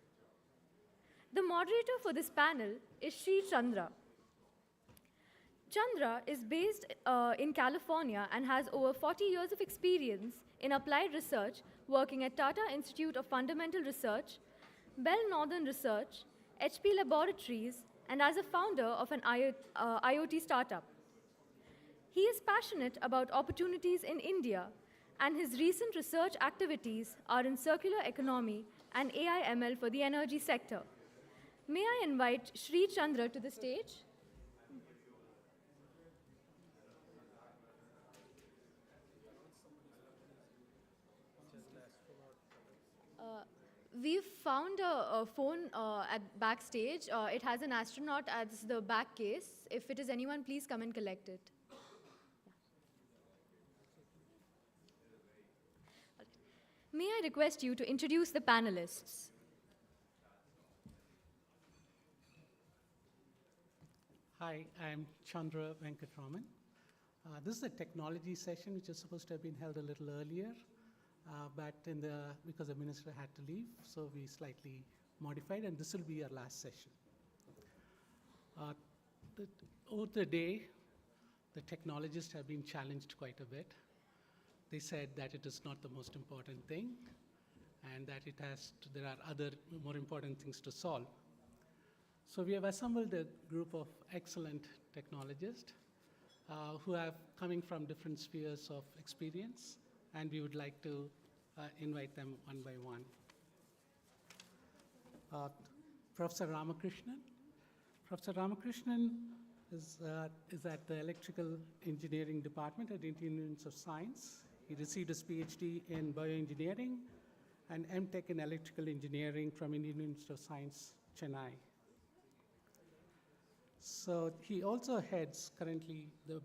The moderator for this panel is Sri Chandra. Chandra is based in California and has over 40 years of experience in applied research, working at Tata Institute of Fundamental Research, Bell Northern Research, HP Laboratories, and as a founder of an IoT startup. He is passionate about opportunities in India, and his recent research activities are in circular economy and AI/ML for the energy sector. May I invite Sri Chandra to the stage? We've found a phone at backstage. It has an astronaut as the back case. If it is anyone, please come and collect it. Yeah. May I request you to introduce the panelists? Hi, I'm Chandra Venkatraman. This is a technology session which is supposed to have been held a little earlier, but because the minister had to leave, so we slightly modified, and this will be our last session. Over the day, the technologists have been challenged quite a bit. They said that it is not the most important thing, and that there are other more important things to solve. So we have assembled a group of excellent technologists who are coming from different spheres of experience, and we would like to invite them one by one. Professor Ramakrishnan. Professor Ramakrishnan is at the Electrical Engineering Department at Indian Institute of Science. He received his PhD in bioengineering and MTech in electrical engineering from Indian Institute of Science, Chennai. So he also heads currently the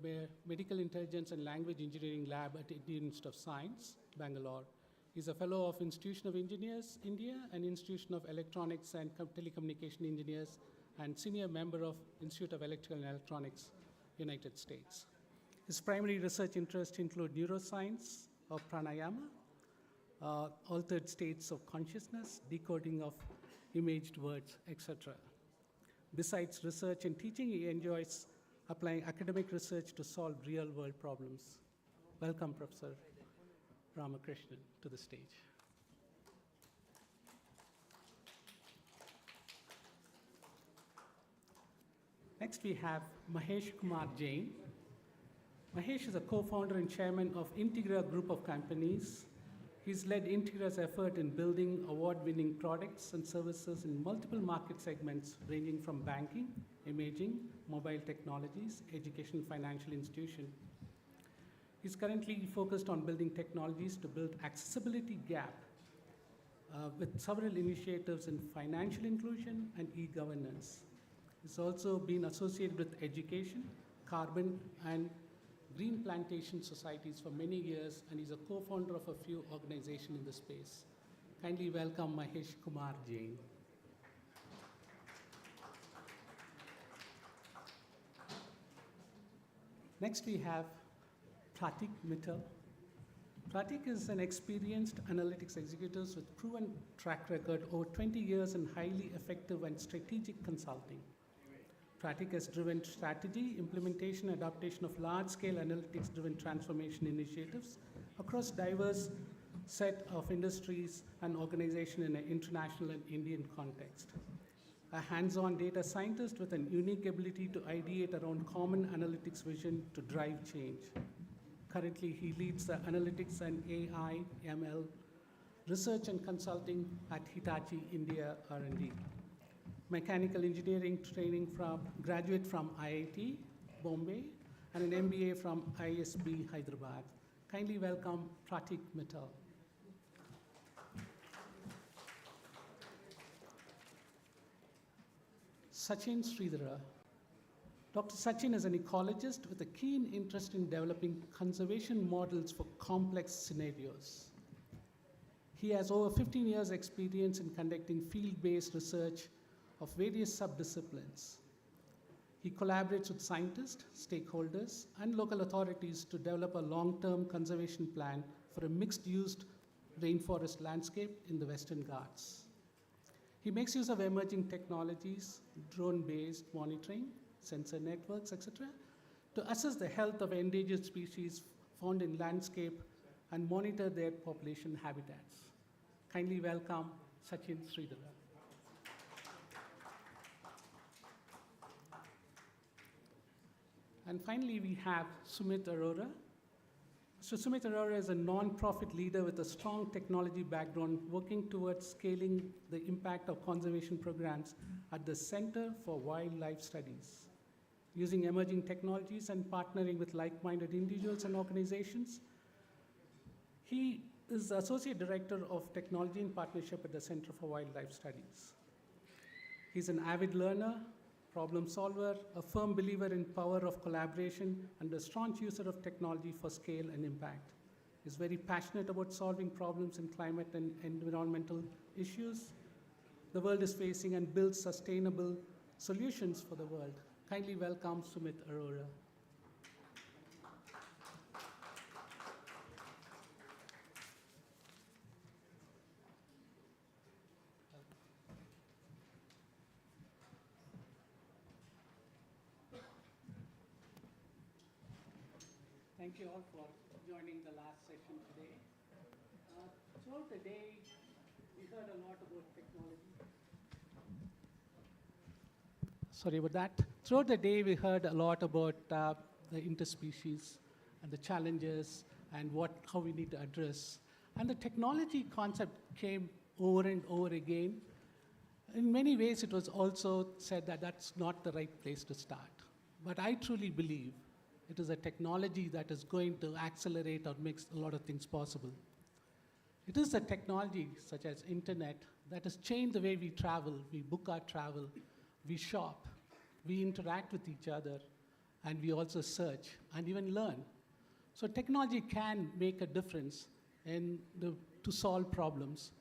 Medical Intelligence and Language Engineering Lab at Indian Institute of Science, Bangalore. He's a fellow of Institution of Engineers, India, and Institution of Electronics and Telecommunication Engineers, and senior member of Institute of Electrical and Electronics, United States. His primary research interests include neuroscience of pranayama, altered states of consciousness, decoding of imaged words, etc. Besides research and teaching, he enjoys applying academic research to solve real-world problems. Welcome, Professor Ramakrishnan, to the stage. Next, we have Mahesh Kumar Jain. Mahesh is a co-founder and chairman of Integra Group of Companies. He's led Integra's effort in building award-winning products and services in multiple market segments, ranging from banking, imaging, mobile technologies, education, financial institution. He's currently focused on building technologies to build accessibility gap with several initiatives in financial inclusion and e-governance. He's also been associated with education, carbon, and green plantation societies for many years, and he's a co-founder of a few organizations in the space. Kindly welcome Mahesh Kumar Jain. Next we have Pratik Mittal. Pratik is an experienced analytics executive with proven track record over 20 years in highly effective and strategic consulting. Pratik has driven strategy, implementation, adaptation of large-scale analytics-driven transformation initiatives across diverse set of industries and organizations in an international and Indian context. A hands-on data scientist with an unique ability to ideate around common analytics vision to drive change. Currently, he leads the analytics and AI, ML research and consulting at Hitachi India R&D. Mechanical engineering training graduate from IIT, Bombay, and an MBA from ISB Hyderabad. Kindly welcome Pratik Mittal. Sachin Sridhara. Dr. Sachin is an ecologist with a keen interest in developing conservation models for complex scenarios. He has over 15 years' experience in conducting field-based research of various subdisciplines. He collaborates with scientists, stakeholders, and local authorities to develop a long-term conservation plan for a mixed-use rainforest landscape in the Western Ghats. He makes use of emerging technologies, drone-based monitoring, sensor networks, etc., to assess the health of endangered species found in landscape and monitor their population habitats. Kindly welcome Sachin Sridhara. And finally, we have Sumit Arora. So Sumit Arora is a non-profit leader with a strong technology background working towards scaling the impact of conservation programs at the Center for Wildlife Studies. Using emerging technologies and partnering with like-minded individuals and organizations, he is the Associate Director of Technology and Partnership at the Center for Wildlife Studies. He's an avid learner, problem solver, a firm believer in power of collaboration, and a staunch user of technology for scale and impact. He's very passionate about solving problems in climate and environmental issues the world is facing and build sustainable solutions for the world. Kindly welcome Sumit Arora. Thank you all for joining the last session today. Throughout the day, we heard a lot about technology. Sorry about that. Throughout the day, we heard a lot about the interspecies and the challenges and how we need to address. And the technology concept came over and over again. In many ways, it was also said that that's not the right place to start. But I truly believe it is a technology that is going to accelerate or make a lot of things possible. It is a technology such as internet that has changed the way we travel, we book our travel, we shop, we interact with each other, and we also search and even learn. So technology can make a difference to solve problems.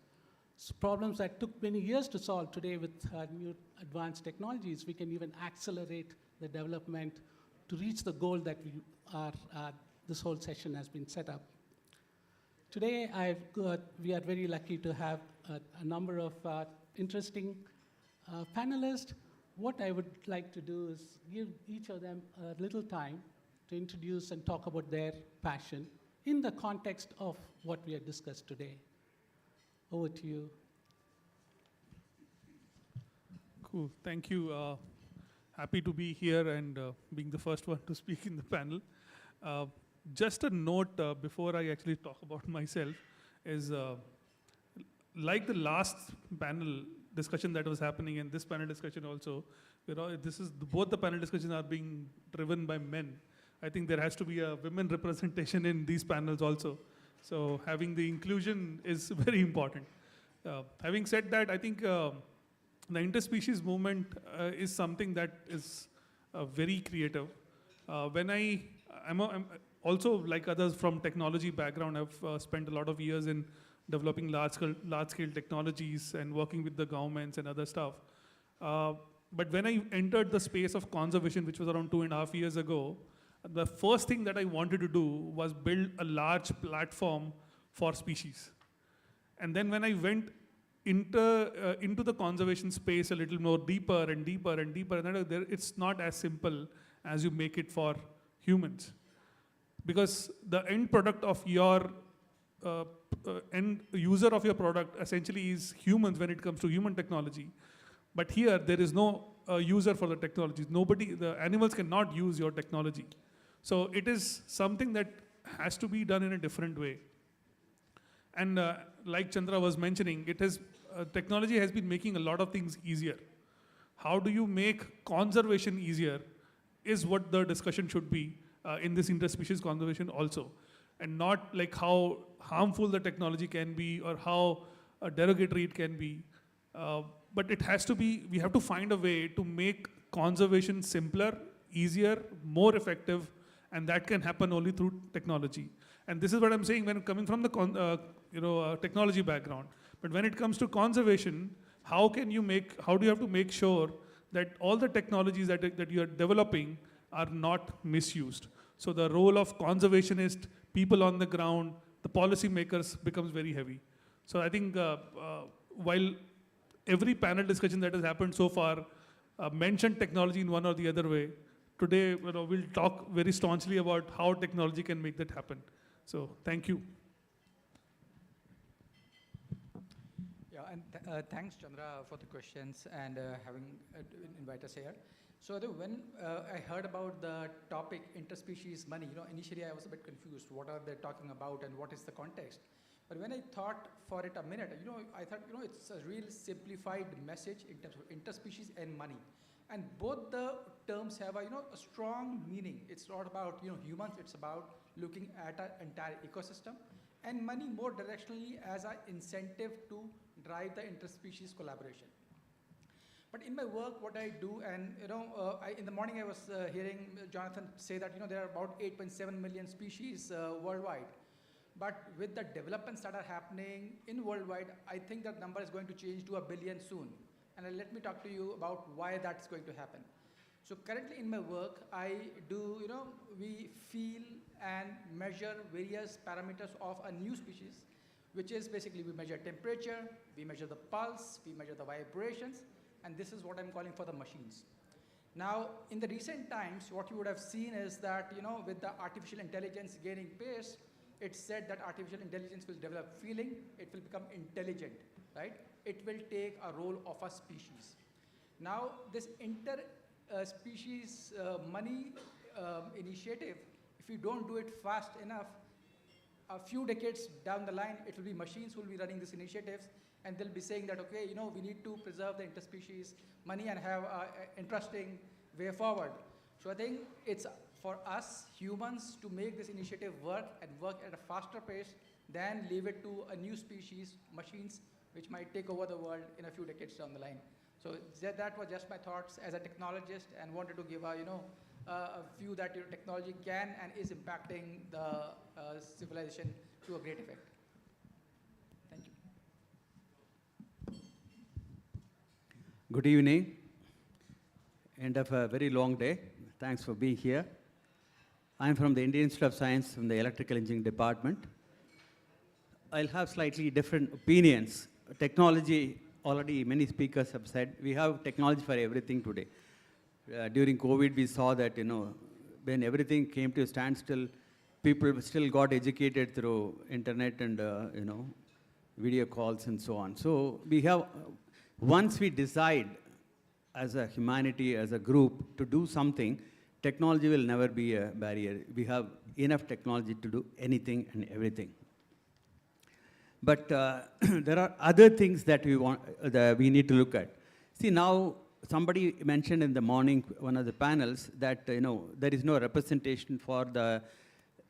So problems that took many years to solve today with new advanced technologies, we can even accelerate the development to reach the goal that this whole session has been set up. Today, we are very lucky to have a number of interesting panelists. What I would like to do is give each of them a little time to introduce and talk about their passion in the context of what we have discussed today. Over to you. Cool, thank you. Happy to be here and being the first one to speak in the panel. Just a note before I actually talk about myself is like the last panel discussion that was happening and this panel discussion also, both the panel discussions are being driven by men. I think there has to be a women representation in these panels also. So having the inclusion is very important. Having said that, I think the interspecies movement is something that is very creative. I'm also, like others from technology background, I've spent a lot of years in developing large-scale technologies and working with the governments and other stuff. But when I entered the space of conservation, which was around 2.5 years ago, the first thing that I wanted to do was build a large platform for species. And then when I went into the conservation space a little more deeper and deeper and deeper, and it's not as simple as you make it for humans. Because the end product of your end user of your product essentially is humans when it comes to human technology. But here there is no user for the technology. The animals cannot use your technology. So it is something that has to be done in a different way. And like Chandra was mentioning, technology has been making a lot of things easier. How do you make conservation easier is what the discussion should be. in this interspecies conservation also, and not like how harmful the technology can be or how derogatory it can be. But it has to be, we have to find a way to make conservation simpler, easier, more effective, and that can happen only through technology. And this is what I'm saying when coming from the technology background. But when it comes to conservation, how do you have to make sure that all the technologies that you are developing are not misused? So the role of conservationists, people on the ground, the policymakers becomes very heavy. So I think while every panel discussion that has happened so far mentioned technology in one or the other way, today we'll talk very staunchly about how technology can make that happen. So thank you. Yeah, and thanks, Chandra, for the questions and having invite us here. So when I heard about the topic interspecies money, initially I was a bit confused. What are they talking about and what is the context? But when I thought for it a minute, I thought, it's a real simplified message in terms of interspecies and money. And both the terms have a strong meaning. It's not about humans, it's about looking at an entire ecosystem. And money more directionally as an incentive to drive the interspecies collaboration. But in my work, what I do, and in the morning I was hearing Jonathan say that there are about 8.7 million species worldwide. But with the developments that are happening in worldwide, I think that number is going to change to 1 billion soon. And let me talk to you about why that's going to happen. So currently in my work, I do, we feel and measure various parameters of a new species, which is basically we measure temperature, we measure the pulse, we measure the vibrations, and this is what I'm calling for the machines. Now, in the recent times, what you would have seen is that, with the artificial intelligence gaining pace, it's said that artificial intelligence will develop feeling, it will become intelligent, right? It will take a role of a species. Now, this interspecies money initiative, if you don't do it fast enough, a few decades down the line, it will be machines who will be running these initiatives, and they'll be saying that, okay, we need to preserve the interspecies money and have an interesting way forward. So I think it's for us humans to make this initiative work and work at a faster pace than leave it to a new species, machines, which might take over the world in a few decades down the line. So that was just my thoughts as a technologist, and wanted to give a view that technology can and is impacting the civilization to a great effect. Thank you. Good evening. End of a very long day. Thanks for being here. I'm from the Indian Institute of Science from the Electrical Engineering Department. I'll have slightly different opinions. Technology, already many speakers have said, we have technology for everything today. During COVID, we saw that, when everything came to a standstill, people still got educated through internet and, video calls and so on. So we have, once we decide as a humanity, as a group, to do something, technology will never be a barrier. We have enough technology to do anything and everything. But there are other things that we need to look at. See, now somebody mentioned in the morning, one of the panels, that there is no representation for the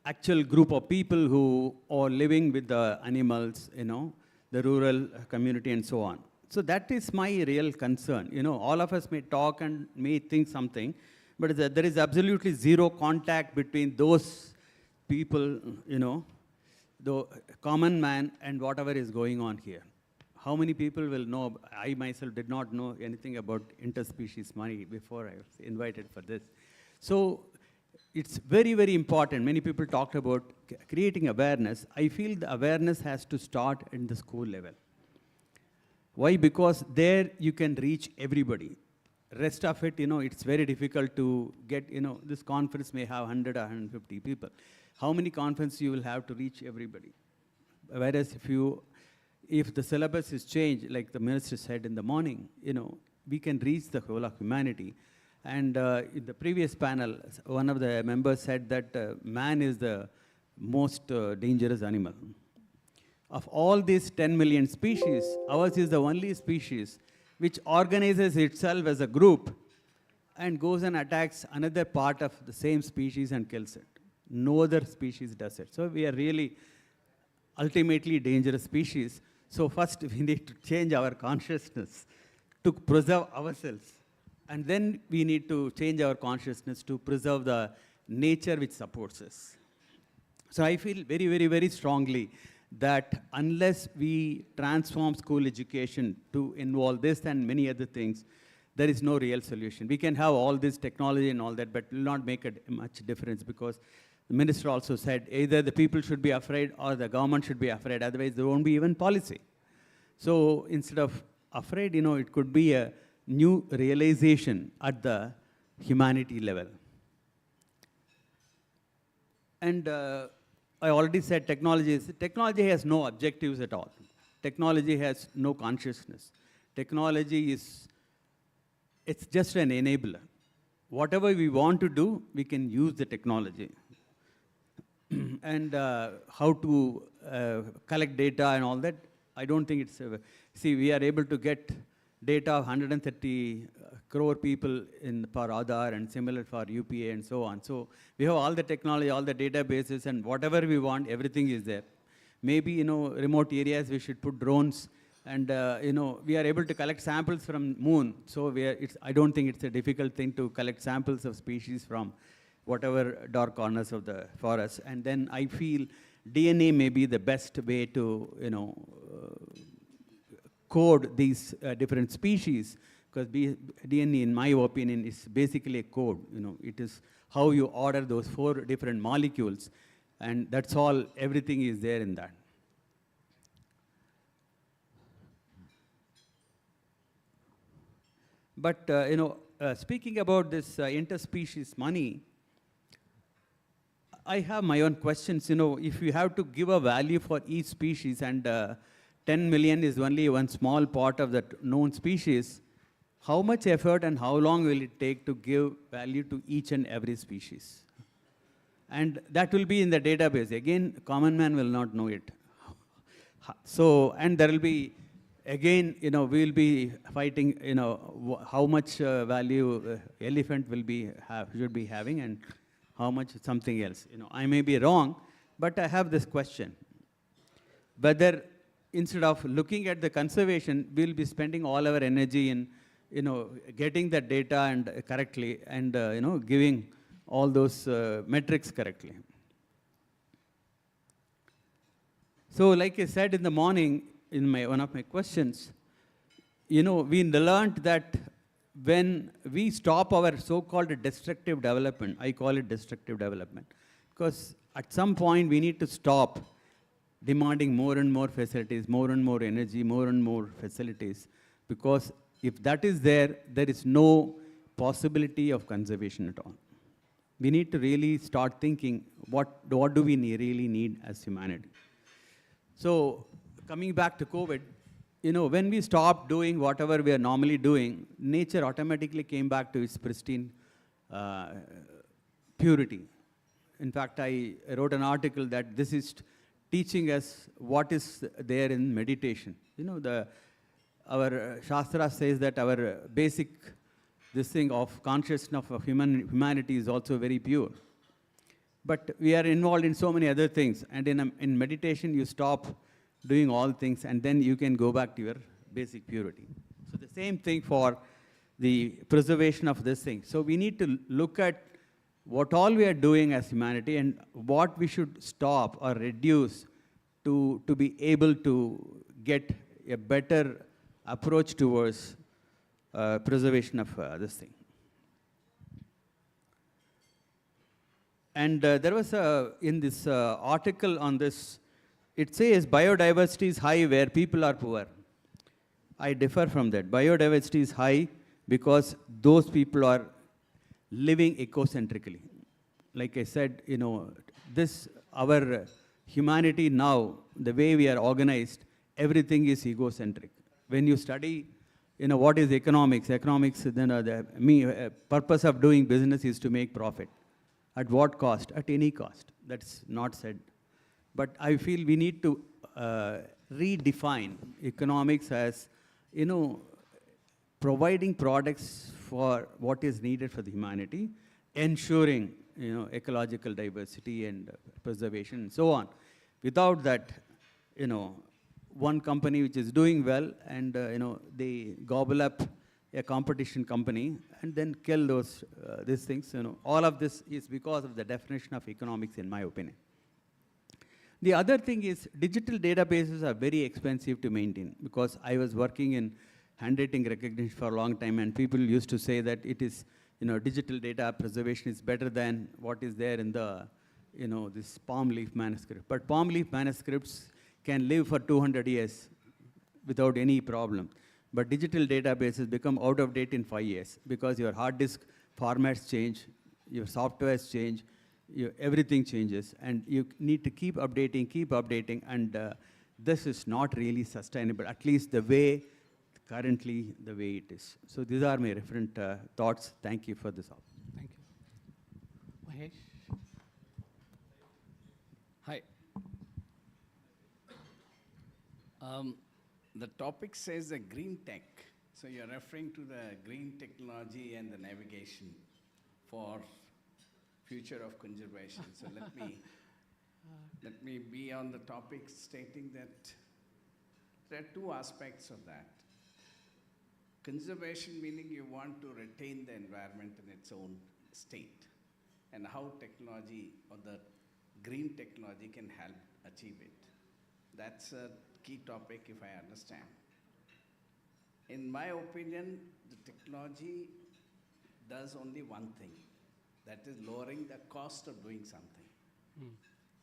actual group of people who are living with the animals, the rural community and so on. So that is my real concern. All of us may talk and may think something, but there is absolutely zero contact between those people, the common man and whatever is going on here. How many people will know? I myself did not know anything about interspecies money before I was invited for this. So it's very, very important. Many people talked about creating awareness. I feel the awareness has to start in the school level. Why? Because there you can reach everybody. Rest of it, it's very difficult to get, this conference may have 100 or 150 people. How many conferences you will have to reach everybody? Whereas if the syllabus is changed, like the minister said in the morning, we can reach the whole of humanity. And in the previous panel, one of the members said that man is the most dangerous animal. Of all these 10 million species, ours is the only species which organizes itself as a group and goes and attacks another part of the same species and kills it. No other species does it. So we are really ultimately dangerous species. So first we need to change our consciousness to preserve ourselves. And then we need to change our consciousness to preserve the nature which supports us. So I feel very, very, very strongly that unless we transform school education to involve this and many other things, there is no real solution. We can have all this technology and all that, but it will not make a much difference, because the minister also said either the people should be afraid or the government should be afraid, otherwise there won't be even policy. So instead of afraid, it could be a new realization at the humanity level. And I already said technology has no objectives at all. Technology has no consciousness. Technology it's just an enabler. Whatever we want to do, we can use the technology. And how to collect data and all that, I don't think it's... see, we are able to get data of 130 crore people per Aadhaar, and similar for UPA and so on. So we have all the technology, all the databases, and whatever we want, everything is there. Maybe, remote areas, we should put drones, and, we are able to collect samples from moon. So I don't think it's a difficult thing to collect samples of species from whatever dark corners of the forest. And then I feel DNA may be the best way to, code these different species, because DNA, in my opinion, is basically a code. It is how you order those 4 different molecules, and that's all, everything is there in that. But, speaking about this interspecies money, I have my own questions. If you have to give a value for each species, and 10 million is only one small part of that known species, how much effort and how long will it take to give value to each and every species? And that will be in the database. Again, common man will not know it. So, and there will be, again, we will be fighting, how much value elephant will should be having, and how much something else. I may be wrong, but I have this question. Whether instead of looking at the conservation, we'll be spending all our energy in, getting the data and correctly, and, giving all those metrics correctly. So like I said in the morning, in one of my questions, we learned that when we stop our so-called destructive development, I call it destructive development, because at some point we need to stop demanding more and more facilities, more and more energy, more and more facilities, because if that is there, there is no possibility of conservation at all. We need to really start thinking, what do we really need as humanity? So, coming back to COVID, when we stopped doing whatever we are normally doing, nature automatically came back to its pristine purity. In fact, I wrote an article that this is teaching us what is there in meditation. Our Shastra says that our basic this thing of consciousness of humanity is also very pure. But we are involved in so many other things, and in meditation you stop doing all things, and then you can go back to your basic purity. So the same thing for the preservation of this thing. So we need to look at what all we are doing as humanity and what we should stop or reduce to be able to get a better approach towards preservation of this thing. And there was in this article on this, it says biodiversity is high where people are poor. I differ from that. Biodiversity is high because those people are living ecocentrically. Like I said, our humanity now, the way we are organized, everything is egocentric. When you study, what is economics? Economics, the purpose of doing business is to make profit. At what cost? At any cost. That's not said. But I feel we need to redefine economics as, providing products for what is needed for the humanity, ensuring ecological diversity and preservation and so on. Without that, one company which is doing well and they gobble up a competition company and then kill these things. All of this is because of the definition of economics, in my opinion. The other thing is digital databases are very expensive to maintain, because I was working in handwriting recognition for a long time, and people used to say that it is, digital data preservation is better than what is there in the, this palm leaf manuscript. But palm leaf manuscripts can live for 200 years without any problem. But digital databases become out of date in 5 years, because your hard disk formats change, your softwares change, everything changes, and you need to keep updating, and this is not really sustainable, at least currently the way it is. So these are my different thoughts. Thank you for this. Thank you. Mahesh? Hi. The topic says the green tech. So you're referring to the green technology and the navigation for future of conservation. So let me be on the topic stating that there are two aspects of that. Conservation meaning you want to retain the environment in its own state, and how technology or the green technology can help achieve it. That's a key topic, if I understand. In my opinion, the technology does only one thing, that is lowering the cost of doing something,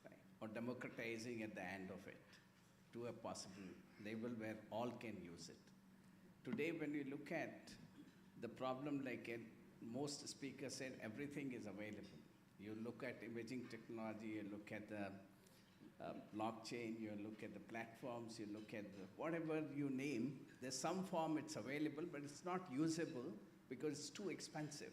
right? Or democratizing at the end of it to a possible level where all can use it. Today, when you look at the problem, most speakers said, everything is available. You look at imaging technology, you look at the blockchain, you look at the platforms, you look at whatever you name, there's some form it's available, but it's not usable because it's too expensive.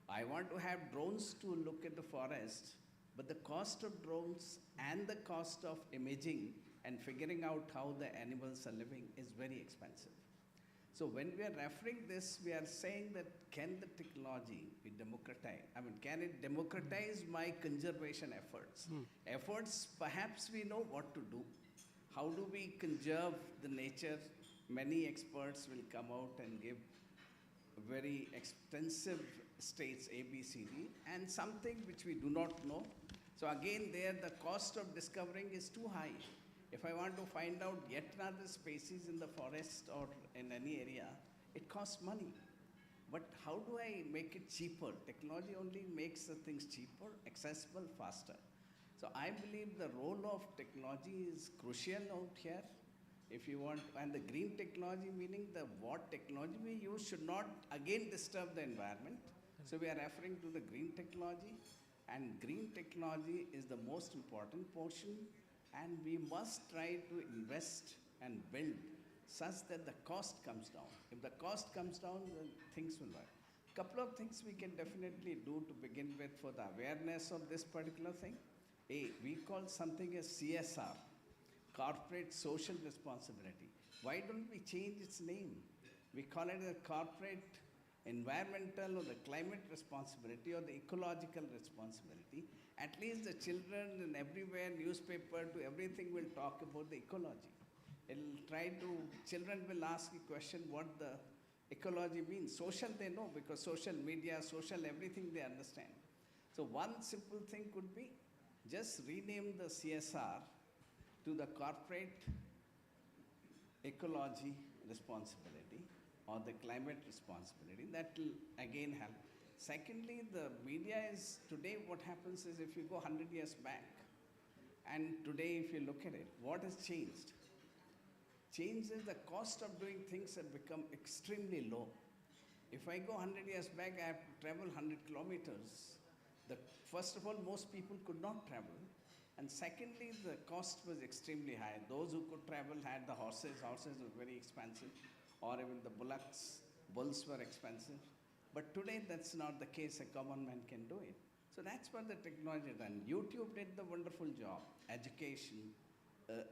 I want to have drones to look at the forest, but the cost of drones and the cost of imaging and figuring out how the animals are living is very expensive. So when we are referring this, we are saying that can the technology be democratized? I mean, can it democratize my conservation efforts? Efforts, perhaps we know what to do. How do we conserve the nature? Many experts will come out and give very extensive states A, B, C, D, and something which we do not know. So again, there the cost of discovering is too high. If I want to find out yet another species in the forest or in any area, it costs money. But how do I make it cheaper? Technology only makes the things cheaper, accessible, faster. So I believe the role of technology is crucial out here. If you want, and the green technology, meaning what technology we use should not again disturb the environment. So we are referring to the green technology, and green technology is the most important portion. And we must try to invest and build such that the cost comes down. If the cost comes down, then things will work. Couple of things we can definitely do to begin with for the awareness of this particular thing. We call something as CSR, Corporate Social Responsibility. Why don't we change its name? We call it a corporate environmental or the climate responsibility or the ecological responsibility. At least the children and everywhere, newspaper to everything will talk about the ecology. Children will ask a question what the ecology means. Social they know, because social media, social everything they understand. So one simple thing could be just rename the CSR to the corporate ecology responsibility or the climate responsibility. That will again help. Secondly, the media is, today what happens is if you go 100 years back, and today if you look at it, what has changed? Change is the cost of doing things have become extremely low. If I go 100 years back, I have to travel 100 kilometers. First of all, most people could not travel. And secondly, the cost was extremely high. Those who could travel had the horses. Horses were very expensive. Or even the bulls were expensive. But today, that's not the case. A common man can do it. So that's what the technology done. YouTube did the wonderful job. Education,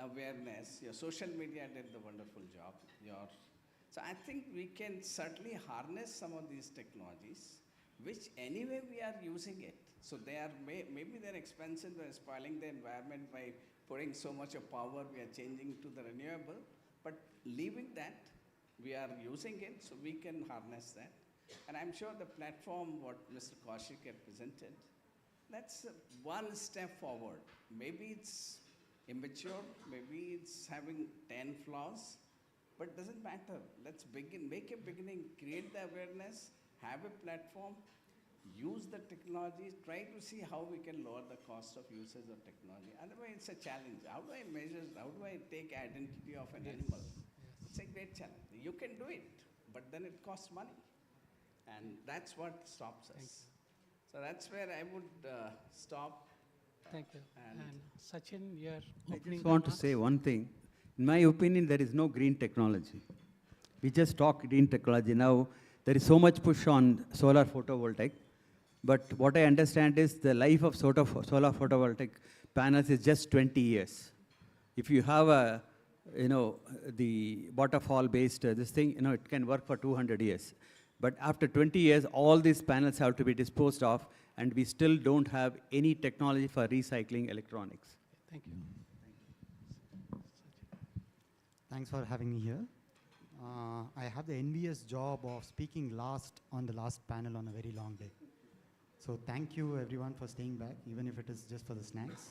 awareness. Your social media did the wonderful job. Your So I think we can certainly harness some of these technologies, which anyway we are using it. So they are maybe they're expensive, they're spoiling the environment by putting so much of power, we are changing to the renewable, but leaving that, we are using it, so we can harness that. And I'm sure the platform, what Mr. Kaushik had presented, that's one step forward. Maybe it's immature, maybe it's having 10 flaws, but doesn't matter. Let's begin, make a beginning, create the awareness, have a platform, use the technology, try to see how we can lower the cost of usage of technology. Otherwise, it's a challenge. How do I measure, how do I take identity of an animal? It's a great challenge. You can do it, but then it costs money. And that's what stops us. So that's where I would stop. Thank you. And Sachin, your I opening just want to remarks? say one thing. In my opinion, there is no green technology. We just talk green technology. Now, there is so much push on solar photovoltaic. But what I understand is the life of solar photovoltaic panels is just 20 years. If you have a, the waterfall-based this thing, it can work for 200 years. But after 20 years, all these panels have to be disposed of, and we still don't have any technology for recycling electronics. Thank you. Thanks for having me here. I have the envious job of speaking last on the last panel on a very long day. So thank you everyone for staying back, even if it is just for the snacks.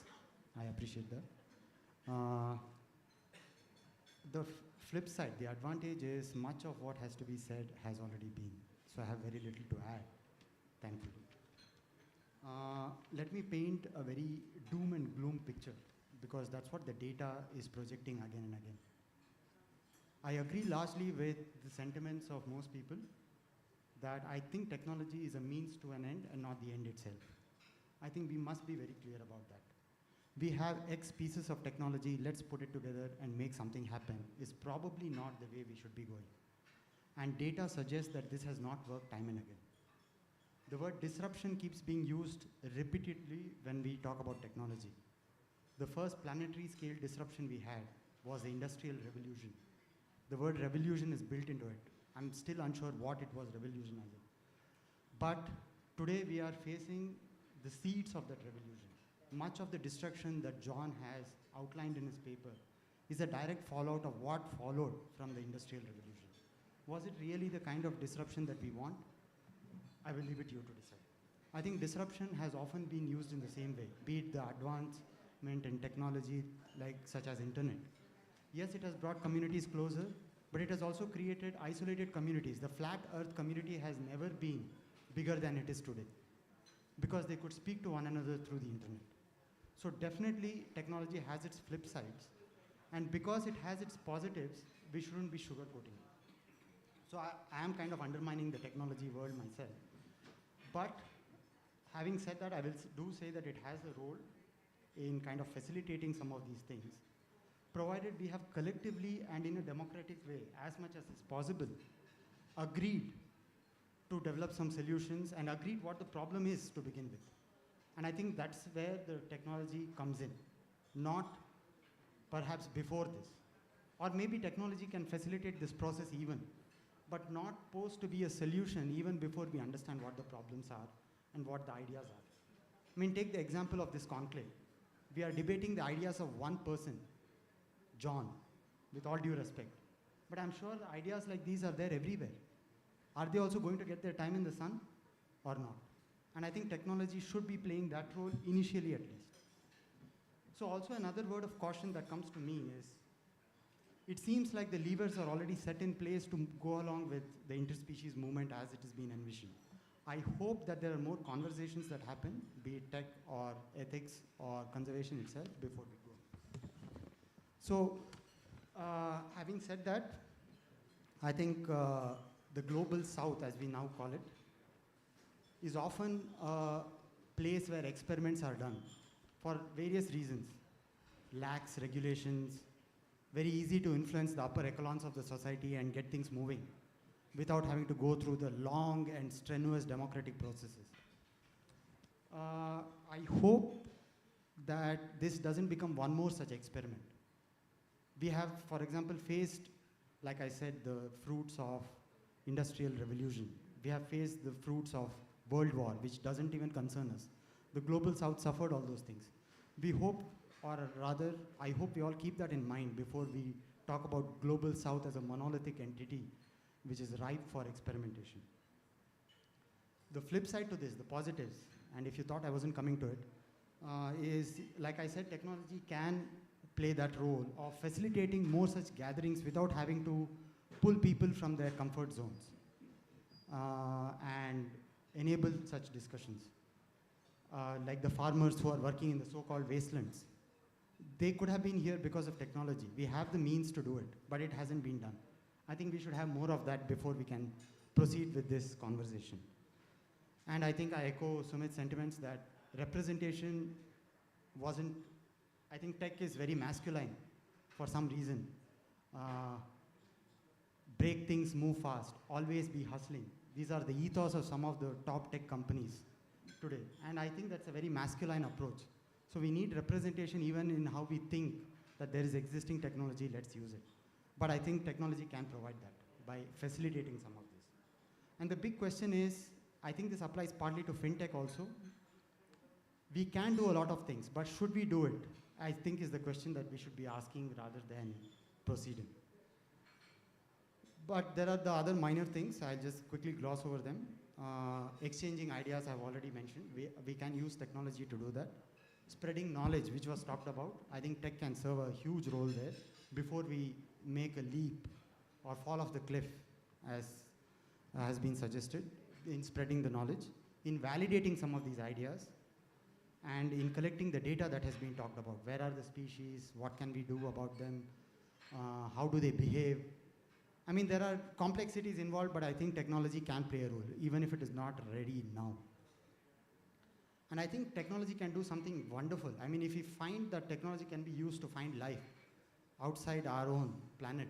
I appreciate that. The flip side, the advantage is much of what has to be said has already been. So I have very little to add, thankfully. Let me paint a very doom and gloom picture, because that's what the data is projecting again and again. I agree largely with the sentiments of most people that I think technology is a means to an end and not the end itself. I think we must be very clear about that. We have X pieces of technology, let's put it together and make something happen, is probably not the way we should be going. And data suggests that this has not worked time and again. The word disruption keeps being used repeatedly when we talk about technology. The first planetary scale disruption we had was the Industrial Revolution. The word revolution is built into it. I'm still unsure what it was revolutionizing. But today we are facing the seeds of that revolution. Much of the destruction that John has outlined in his paper is a direct fallout of what followed from the Industrial Revolution. Was it really the kind of disruption that we want? I will leave it to you to decide. I think disruption has often been used in the same way, be it the advancement in technology such as internet. Yes, it has brought communities closer, but it has also created isolated communities. The flat earth community has never been bigger than it is today, because they could speak to one another through the internet. So definitely technology has its flip sides, and because it has its positives, we shouldn't be sugarcoating it. So I am kind of undermining the technology world myself. But having said that, I will do say that it has a role in kind of facilitating some of these things, provided we have collectively and in a democratic way, as much as is possible, agreed to develop some solutions and agreed what the problem is to begin with. And I think that's where the technology comes in, not perhaps before this. Or maybe technology can facilitate this process even, but not posed to be a solution even before we understand what the problems are and what the ideas are. I mean, take the example of this conclave. We are debating the ideas of one person, John, with all due respect. But I'm sure ideas like these are there everywhere. Are they also going to get their time in the sun or not? And I think technology should be playing that role initially at least. So also another word of caution that comes to me is, it seems like the levers are already set in place to go along with the interspecies movement as it has been envisioned. I hope that there are more conversations that happen, be it tech or ethics or conservation itself, before we go. So, having said that, I think the global south, as we now call it, is often a place where experiments are done for various reasons. Lax regulations, very easy to influence the upper echelons of the society and get things moving without having to go through the long and strenuous democratic processes. I hope that this doesn't become one more such experiment. We have, for example, faced like I said, the fruits of industrial revolution. We have faced the fruits of World War, which doesn't even concern us. The global south suffered all those things. We hope, or rather, I hope we all keep that in mind before we talk about global south as a monolithic entity which is ripe for experimentation. The flip side to this, the positives, and if you thought I wasn't coming to it, is, like I said, technology can play that role of facilitating more such gatherings without having to pull people from their comfort zones and enable such discussions. Like the farmers who are working in the so-called wastelands. They could have been here because of technology. We have the means to do it, but it hasn't been done. I think we should have more of that before we can proceed with this conversation. And I think I echo Sumit's sentiments that representation wasn't, I think tech is very masculine for some reason. Break things, move fast, always be hustling. These are the ethos of some of the top tech companies today. And I think that's a very masculine approach. So we need representation even in how we think that there is existing technology, let's use it. But I think technology can provide that by facilitating some of this. And the big question is, I think this applies partly to fintech also. We can do a lot of things, but should we do it? I think is the question that we should be asking rather than proceeding. But there are the other minor things. I'll just quickly gloss over them. Exchanging ideas, I've already mentioned. We can use technology to do that. Spreading knowledge, which was talked about. I think tech can serve a huge role there before we make a leap or fall off the cliff, as has been suggested, in spreading the knowledge, in validating some of these ideas, and in collecting the data that has been talked about. Where are the species? What can we do about them? How do they behave? I mean, there are complexities involved, but I think technology can play a role, even if it is not ready now. And I think technology can do something wonderful. I mean, if we find that technology can be used to find life outside our own planet,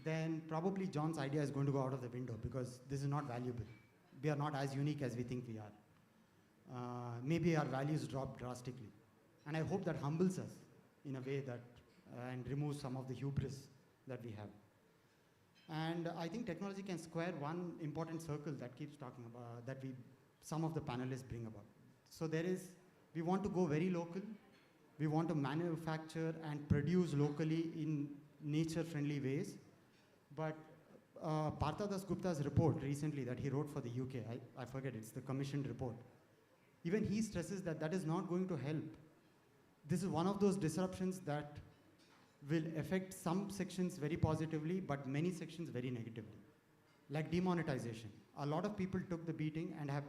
then probably John's idea is going to go out of the window because this is not valuable. We are not as unique as we think we are. Maybe our values drop drastically. And I hope that humbles us in a way that, and removes some of the hubris that we have. And I think technology can square one important circle that keeps talking about, that some of the panelists bring about. So we want to go very local. We want to manufacture and produce locally in nature-friendly ways. But Partha Dasgupta's report recently that he wrote for the UK, I forget, it's the commissioned report. Even he stresses that that is not going to help. This is one of those disruptions that will affect some sections very positively, but many sections very negatively. Like demonetization. A lot of people took the beating and have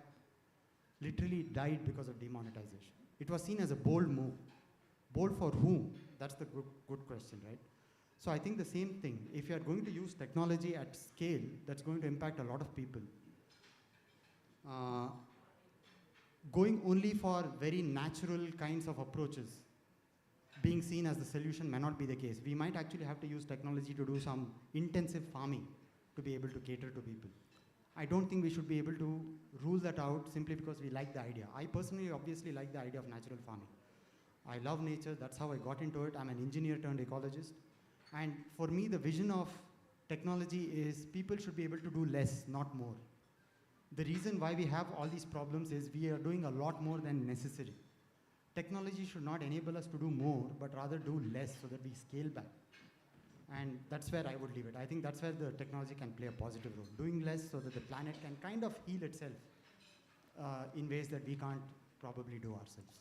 literally died because of demonetization. It was seen as a bold move. Bold for whom? That's the good question, right? So I think the same thing. If you are going to use technology at scale, that's going to impact a lot of people. Going only for very natural kinds of approaches, being seen as the solution may not be the case. We might actually have to use technology to do some intensive farming to be able to cater to people. I don't think we should be able to rule that out simply because we like the idea. I personally obviously like the idea of natural farming. I love nature, that's how I got into it. I'm an engineer turned ecologist. And for me, the vision of technology is people should be able to do less, not more. The reason why we have all these problems is we are doing a lot more than necessary. Technology should not enable us to do more, but rather do less so that we scale back. And that's where I would leave it. I think that's where the technology can play a positive role. Doing less so that the planet can kind of heal itself in ways that we can't probably do ourselves.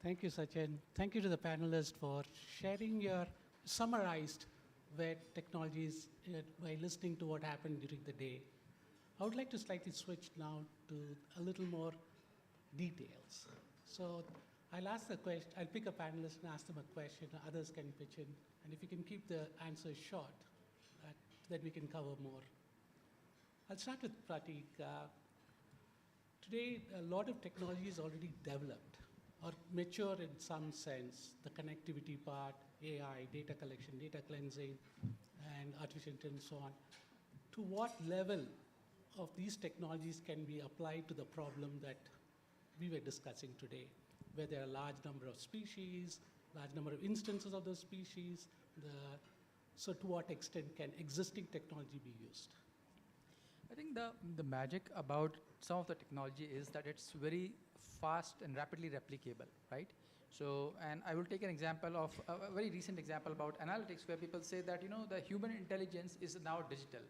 Thank you, Sachin. Thank you to the panelists for sharing your summarized where technology is by listening to what happened during the day. I would like to slightly switch now to a little more details. So I'll ask the question, I'll pick a panelist and ask them a question, others can pitch in. And if you can keep the answers short, then we can cover more. I'll start with Pratik. Today, a lot of technology is already developed or mature in some sense, the connectivity part, AI, data collection, data cleansing, and artificial intelligence and so on. To what level of these technologies can be applied to the problem that we were discussing today, where there are a large number of species, large number of instances of those species, the So to what extent can existing technology be used? I think the magic about some of the technology is that it's very fast and rapidly replicable, right? So, and I will take an example of a very recent example about analytics where people say that, you know, the human intelligence is now digital.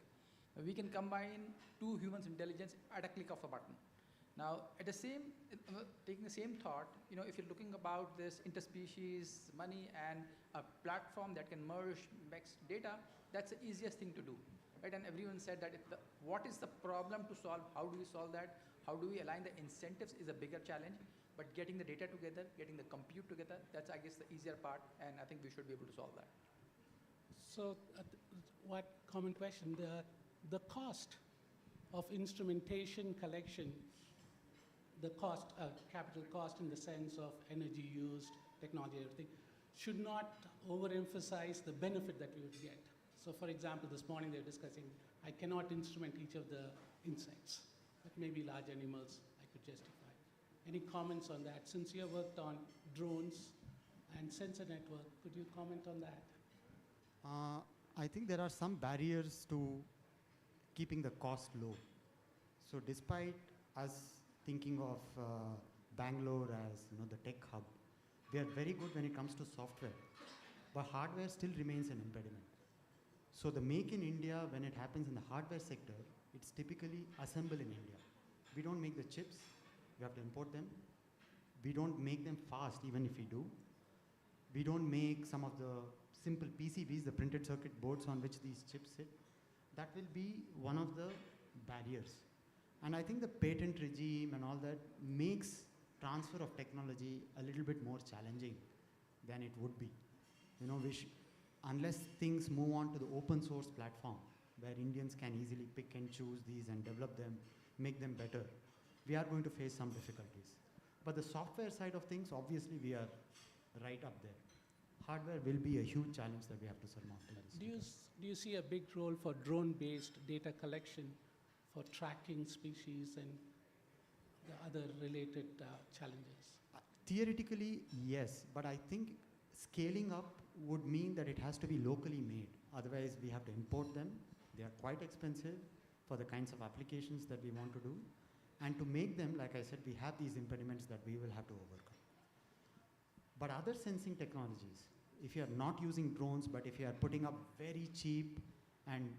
We can combine two humans' intelligence at a click of a button. Now, at the same, taking the same thought, you know, if you're looking about this interspecies money and a platform that can merge, mix data, that's the easiest thing to do, right? And everyone said that what is the problem to solve? How do we solve that? How do we align the incentives is a bigger challenge, but getting the data together, getting the compute together, that's, I guess, the easier part, and I think we should be able to solve that. So, what common question? The cost of instrumentation collection, the cost, capital cost in the sense of energy used, technology, everything, should not overemphasize the benefit that we would get. So, for example, this morning they were discussing, I cannot instrument each of the insects, but maybe large animals I could justify. Any comments on that? Since you have worked on drones and sensor network, could you comment on that? I think there are some barriers to keeping the cost low. So despite us thinking of Bangalore as, you know, the tech hub, we are very good when it comes to software, but hardware still remains an impediment. So the make in India, when it happens in the hardware sector, it's typically assembled in India. We don't make the chips, we have to import them. We don't make them fast, even if we do. We don't make some of the simple PCBs, the printed circuit boards on which these chips sit. That will be one of the barriers. And I think the patent regime and all that makes transfer of technology a little bit more challenging than it would be. You know, unless things move on to the open source platform, where Indians can easily pick and choose these and develop them, make them better, we are going to face some difficulties. But the software side of things, obviously we are right up there. Hardware will be a huge challenge that we have to surmount. Do you see a big role for drone-based data collection for tracking species and the other related challenges? Theoretically, yes, but I think scaling up would mean that it has to be locally made. Otherwise, we have to import them. They are quite expensive for the kinds of applications that we want to do. And to make them, like I said, we have these impediments that we will have to overcome. But other sensing technologies, if you are not using drones, but if you are putting up very cheap and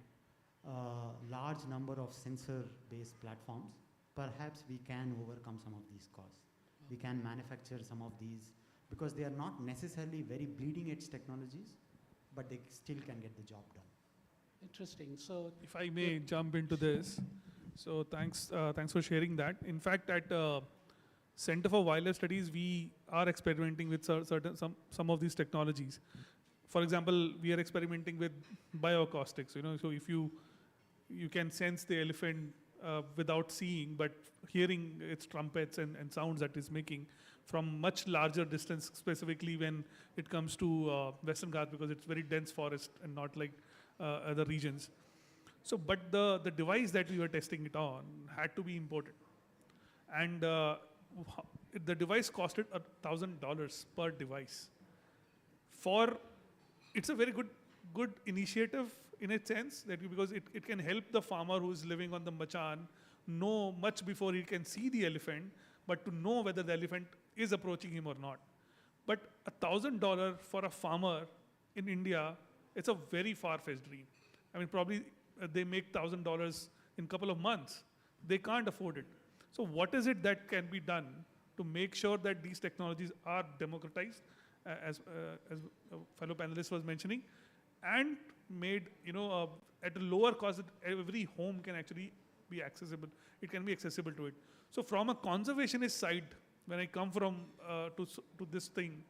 large number of sensor-based platforms, perhaps we can overcome some of these costs. We can manufacture some of these, because they are not necessarily very bleeding-edge technologies, but they still can get the job done. Interesting. So, if I may jump into this, so thanks for sharing that. In fact, at Center for Wildlife Studies, we are experimenting with some of these technologies. For example, we are experimenting with bioacoustics. You know, so if you can sense the elephant without seeing, but hearing its trumpets and sounds that it's making from much larger distance, specifically when it comes to Western Ghats, because it's very dense forest and not like other regions. So, but the device that we were testing it on had to be imported, and the device costed $1,000 per device. It's a very good initiative in a sense, that because it can help the farmer who's living on the Machan know much before he can see the elephant, but to know whether the elephant is approaching him or not. But $1,000 for a farmer in India, it's a very far-fetched dream. I mean, probably they make $1,000 in a couple of months. They can't afford it. So what is it that can be done to make sure that these technologies are democratized, as a fellow panelist was mentioning, and made, you know, at a lower cost that every home can actually be accessible. It can be accessible to it. So from a conservationist side, when I come from to this thing,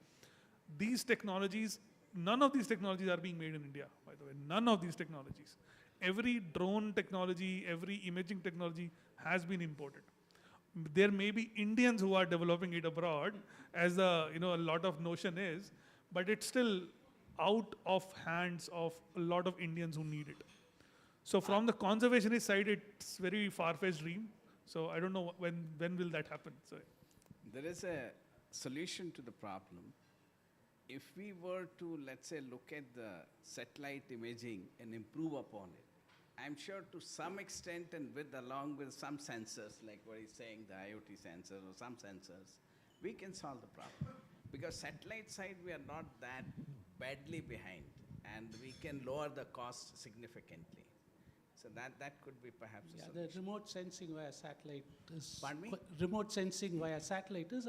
these technologies, none of these technologies are being made in India, by the way. None of these technologies. Every drone technology, every imaging technology has been imported. There may be Indians who are developing it abroad, as a lot of notion is, but it's still out of hands of a lot of Indians who need it. So from the conservationist side, it's very far-fetched dream. So I don't know when will that happen. So there is a solution to the problem. if we were to, let's say, look at the satellite imaging and improve upon it, I'm sure to some extent and along with some sensors, like what he's saying, the IoT sensors or some sensors, we can solve the problem. Because satellite side, we are not that badly behind, and we can lower the cost significantly. So that could be perhaps a The solution. remote sensing via satellite is Pardon me? remote sensing via satellite is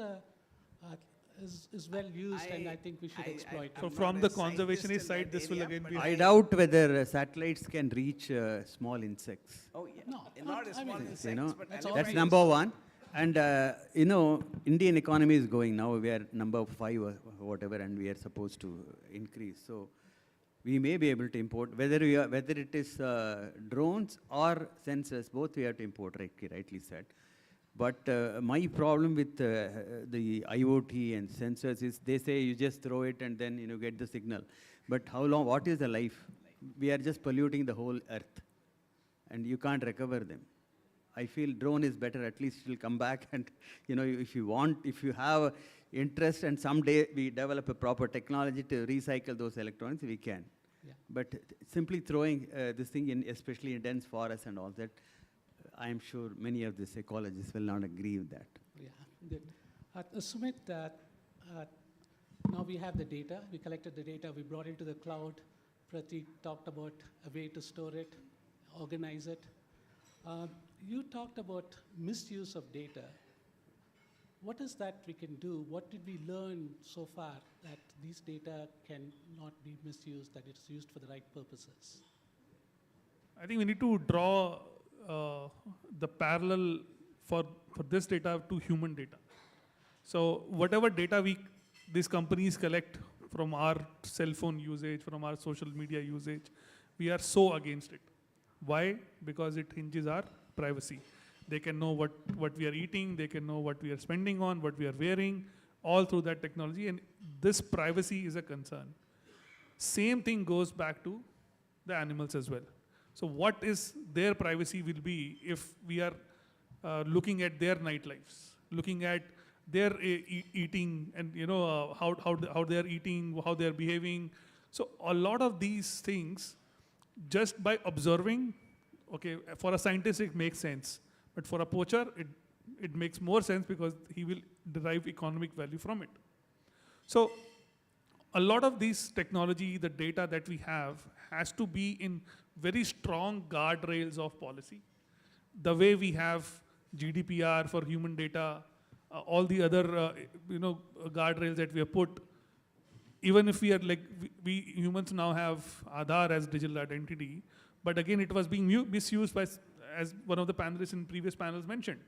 well used, and I think we should exploit it. So I'm from not the a scientist conservationist in side, that this will area, again but be. I doubt whether satellites can reach small insects. Oh, yeah. No, Not a I small mean, insects, You know, but That's that's obvious. number one. And Indian economy is going now. We are number 5 or whatever, and we are supposed to increase. So we may be able to import whether it is drones or sensors. Both we have to import, rightly said. But my problem with the IoT and sensors is they say you just throw it and then get the signal. But how long? What is the life? We are just polluting the whole earth, and you can't recover them. I feel drone is better. At least it will come back, and if you have interest, and someday we develop a proper technology to recycle those electronics, we can. Yeah. But simply throwing this thing in, especially in dense forests and all that, I am sure many of these ecologists will not agree with that. Yeah, good. Sumit, now we have the data. We collected the data. We brought it to the cloud. Pratik talked about a way to store it, organize it. You talked about misuse of data. What is that we can do? What did we learn so far that these data can not be misused, that it's used for the right purposes? I think we need to draw the parallel for this data to human data. So whatever data these companies collect from our cell phone usage, from our social media usage, we are so against it. Why? Because it hinges our privacy. They can know what we are eating, they can know what we are spending on, what we are wearing, all through that technology, and this privacy is a concern. Same thing goes back to the animals as well. So what is their privacy will be if we are looking at their nightlives, looking at their eating, and how they are eating, how they are behaving. So a lot of these things, just by observing, okay, for a scientist it makes sense, but for a poacher it makes more sense because he will derive economic value from it. So a lot of these technology, the data that we have, has to be in very strong guardrails of policy. The way we have GDPR for human data, all the other guardrails that we have put. Even if we are we humans now have Aadhaar as digital identity, but again it was being misused by, as one of the panelists in previous panels mentioned.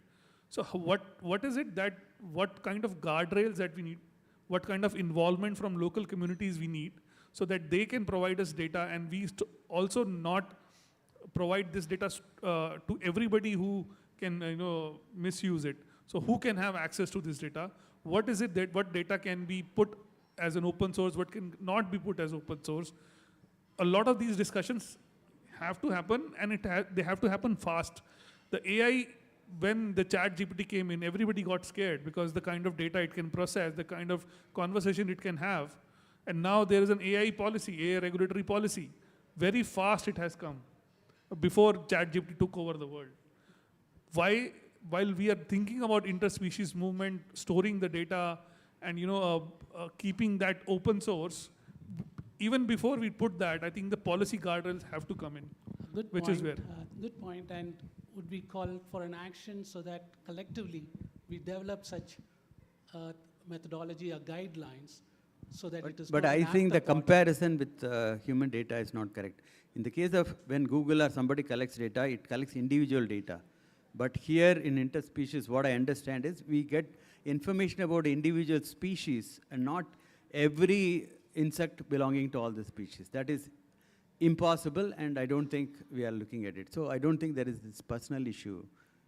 So what is it that, what kind of guardrails that we need, what kind of involvement from local communities we need, so that they can provide us data, and we also not provide this data to everybody who can misuse it. So who can have access to this data? What is it that, what data can be put as an open source, what can not be put as open source? A lot of these discussions have to happen, and they have to happen fast. The AI, when the ChatGPT came in, everybody got scared because the kind of data it can process, the kind of conversation it can have. And now there is an AI policy, AI regulatory policy. Very fast it has come, before ChatGPT took over the world. Why, while we are thinking about interspecies movement, storing the data, and keeping that open source, even before we put that, I think the policy guardrails have to come in, Good which point, is where. good point, and would we call for an action so that collectively we develop such methodology or guidelines so that it is But not I an think the afterthought. comparison with human data is not correct. In the case of when Google or somebody collects data, it collects individual data. But here in interspecies, what I understand is we get information about individual species and not every insect belonging to all the species. That is impossible, and I don't think we are looking at it. So I don't think there is this personal issue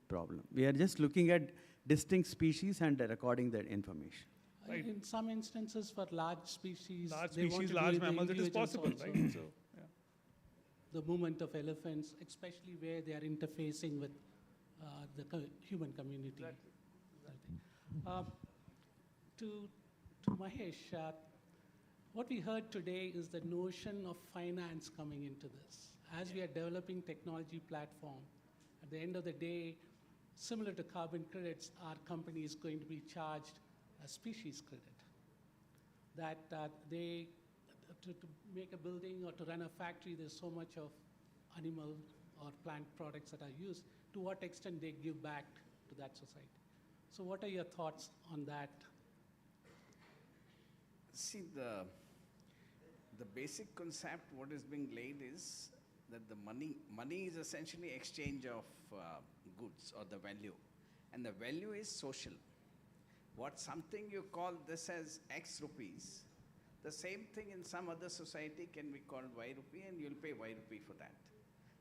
problem. We are just looking at distinct species and recording that information. Right. In some instances, for large species, Large they want species, to do large in the mammals, it is individuals possible, also. right? So, yeah. The movement of elephants, especially where they are interfacing with the human community. Exactly. To Mahesh, what we heard today is the notion of finance coming into this. As we are developing technology platform, at the end of the day, similar to carbon credits, our company is going to be charged a species credit. That to make a building or to run a factory, there's so much of animal or plant products that are used. To what extent they give back to that society? So what are your thoughts on that? See, the basic concept what is being laid is that the money is essentially exchange of goods or the value, and the value is social. What something you call this as X rupees, the same thing in some other society can be called Y rupee, and you'll pay Y rupee for that.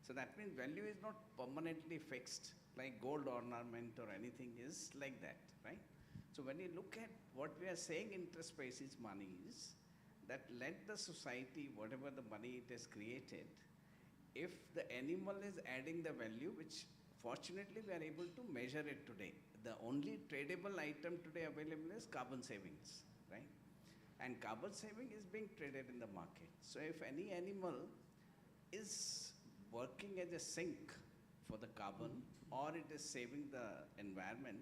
So that means value is not permanently fixed like gold ornament or anything is like that, right? So when you look at what we are saying interspecies money is that let the society, whatever the money it has created, if the animal is adding the value, which fortunately we are able to measure it today. The only tradable item today available is carbon savings, right? And carbon saving is being traded in the market. So if any animal is working as a sink for the carbon or it is saving the environment,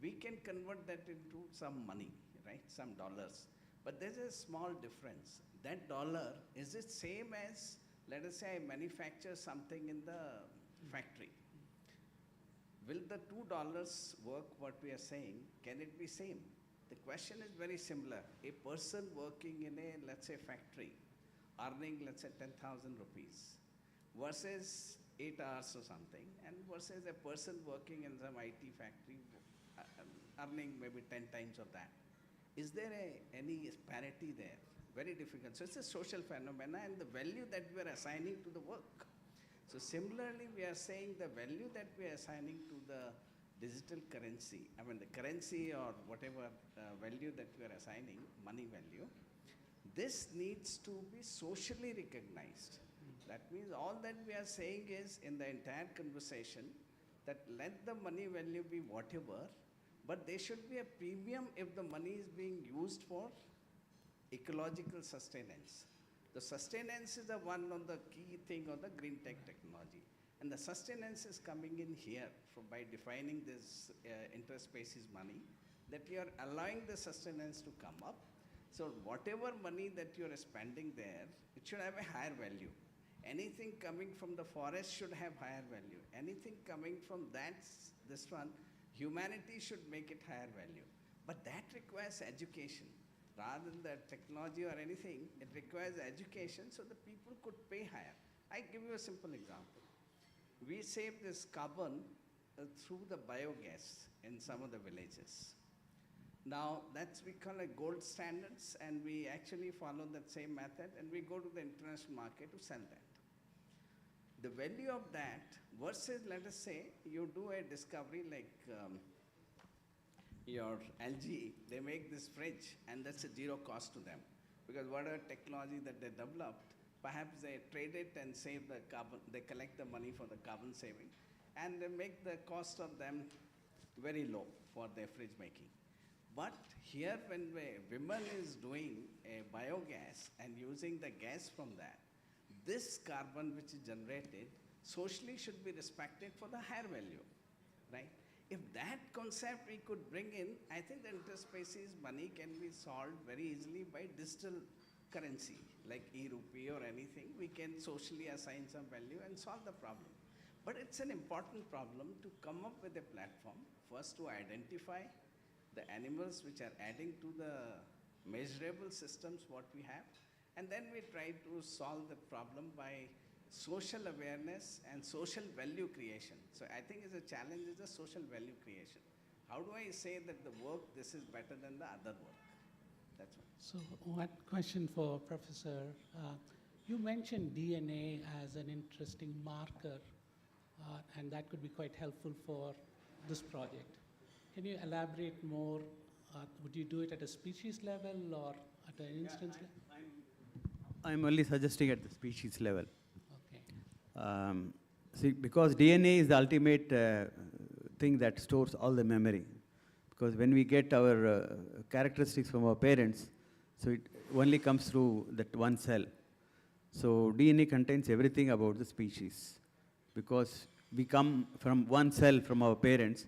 we can convert that into some money, right? Some dollars. But there's a small difference. That dollar, is it same as, let us say I manufacture something in the factory. Will the $2 work what we are saying? Can it be same? The question is very similar. A person working in a, let's say, factory, earning, let's say, 10,000 rupees versus 8 hours or something, and versus a person working in some IT factory earning maybe 10 times of that. Is there any parity there? Very difficult. So it's a social phenomena and the value that we are assigning to the work. So similarly, we are saying the value that we are assigning to the digital currency, I mean the currency or whatever value that we are assigning, money value, this needs to be socially recognized. That means all that we are saying is in the entire conversation that let the money value be whatever, but there should be a premium if the money is being used for ecological sustenance. The sustenance is the one on the key thing of the green tech technology. And the sustenance is coming in here by defining this interspecies money, that you are allowing the sustenance to come up. So whatever money that you are spending there, it should have a higher value. Anything coming from the forest should have higher value. Anything coming from this one, humanity should make it higher value. But that requires education. Rather than the technology or anything, it requires education so the people could pay higher. I give you a simple example. We save this carbon through the biogas in some of the villages. Now, that's we call it gold standards, and we actually follow that same method, and we go to the international market to sell that. The value of that versus, let us say, you do a discovery like your LG, they make this fridge, and that's a zero cost to them. Because whatever technology that they developed, perhaps they trade it and save the carbon, they collect the money for the carbon saving, and they make the cost of them very low for their fridge making. But here when women is doing a biogas and using the gas from that, this carbon which is generated socially should be respected for the higher value, right? If that concept we could bring in, I think the interspecies money can be solved very easily by digital currency, like e-rupee or anything. We can socially assign some value and solve the problem. But it's an important problem to come up with a platform, first to identify the animals which are adding to the measurable systems what we have, and then we try to solve the problem by social awareness and social value creation. So I think the challenge is the social value creation. How do I say that the work, this is better than the other work? That's one. So one question for Professor. You mentioned DNA as an interesting marker, and that could be quite helpful for this project. Can you elaborate more? Would you do it at a species level or at an instance level? I'm only suggesting at the species level. Okay. See, because DNA is the ultimate thing that stores all the memory. Because when we get our characteristics from our parents, so only comes through that one cell. So DNA contains everything about the species, because we come from one cell from our parents,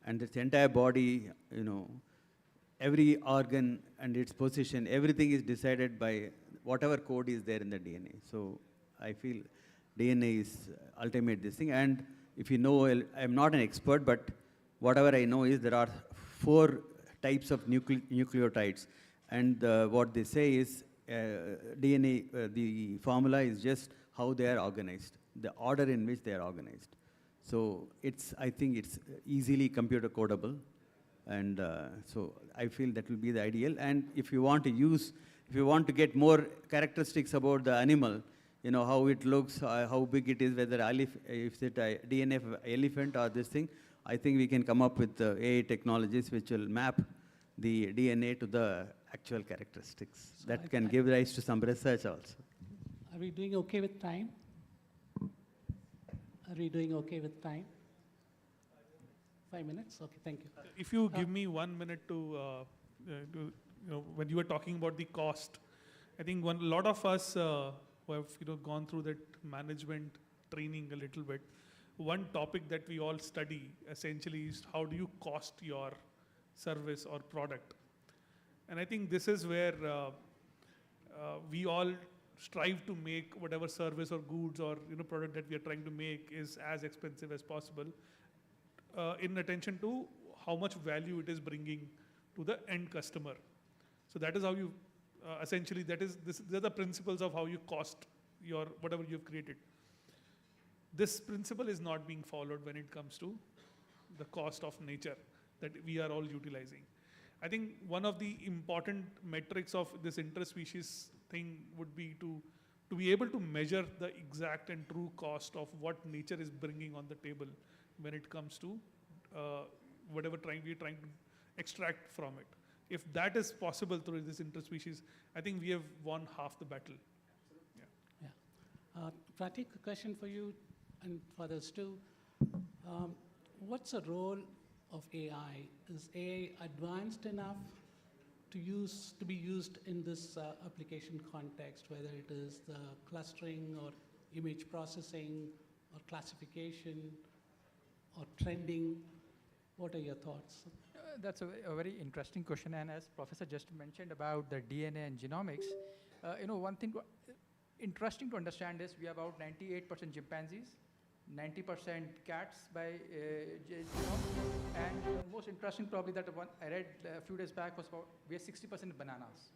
and its entire body, every organ and its position, everything is decided by whatever code is there in the DNA. So I feel DNA is ultimate this thing. And if you know, I'm not an expert, but whatever I know is there are 4 types of nucleotides. And what they say is DNA, the formula is just how they are organized, the order in which they are organized. So I think it's easily computer codable. And so I feel that will be the ideal. And if you want to get more characteristics about the animal, how it looks, how big it is, whether if it's a DNA of elephant or this thing, I think we can come up with AI technologies which will map the DNA to the actual characteristics. So that can give rise to some research also. Are we doing okay with time? Are we doing okay with time? 5 minutes? Okay, thank you. If you give me 1 minute to when you were talking about the cost, I think a lot of us who have gone through that management training a little bit, one topic that we all study essentially is how do you cost your service or product. And I think this is where we all strive to make whatever service or goods or product that we are trying to make is as expensive as possible, in attention to how much value it is bringing to the end customer. So that is how you essentially these are the principles of how you cost your whatever you've created. This principle is not being followed when it comes to the cost of nature that we are all utilizing. I think one of the important metrics of this interspecies thing would be to be able to measure the exact and true cost of what nature is bringing on the table when it comes to whatever we're trying to extract from it. If that is possible through this interspecies, I think we have won half the battle. Pratik, a question for you and for others too. What's the role of AI? Is AI advanced enough to be used in this application context, whether it is the clustering or image processing or classification or trending? What are your thoughts? That's a very interesting question. And as Professor just mentioned about the DNA and genomics, one thing interesting to understand is we have about 98% chimpanzees, 90% cats by genome, and most interesting probably that one I read a few days back was about we have 60% bananas,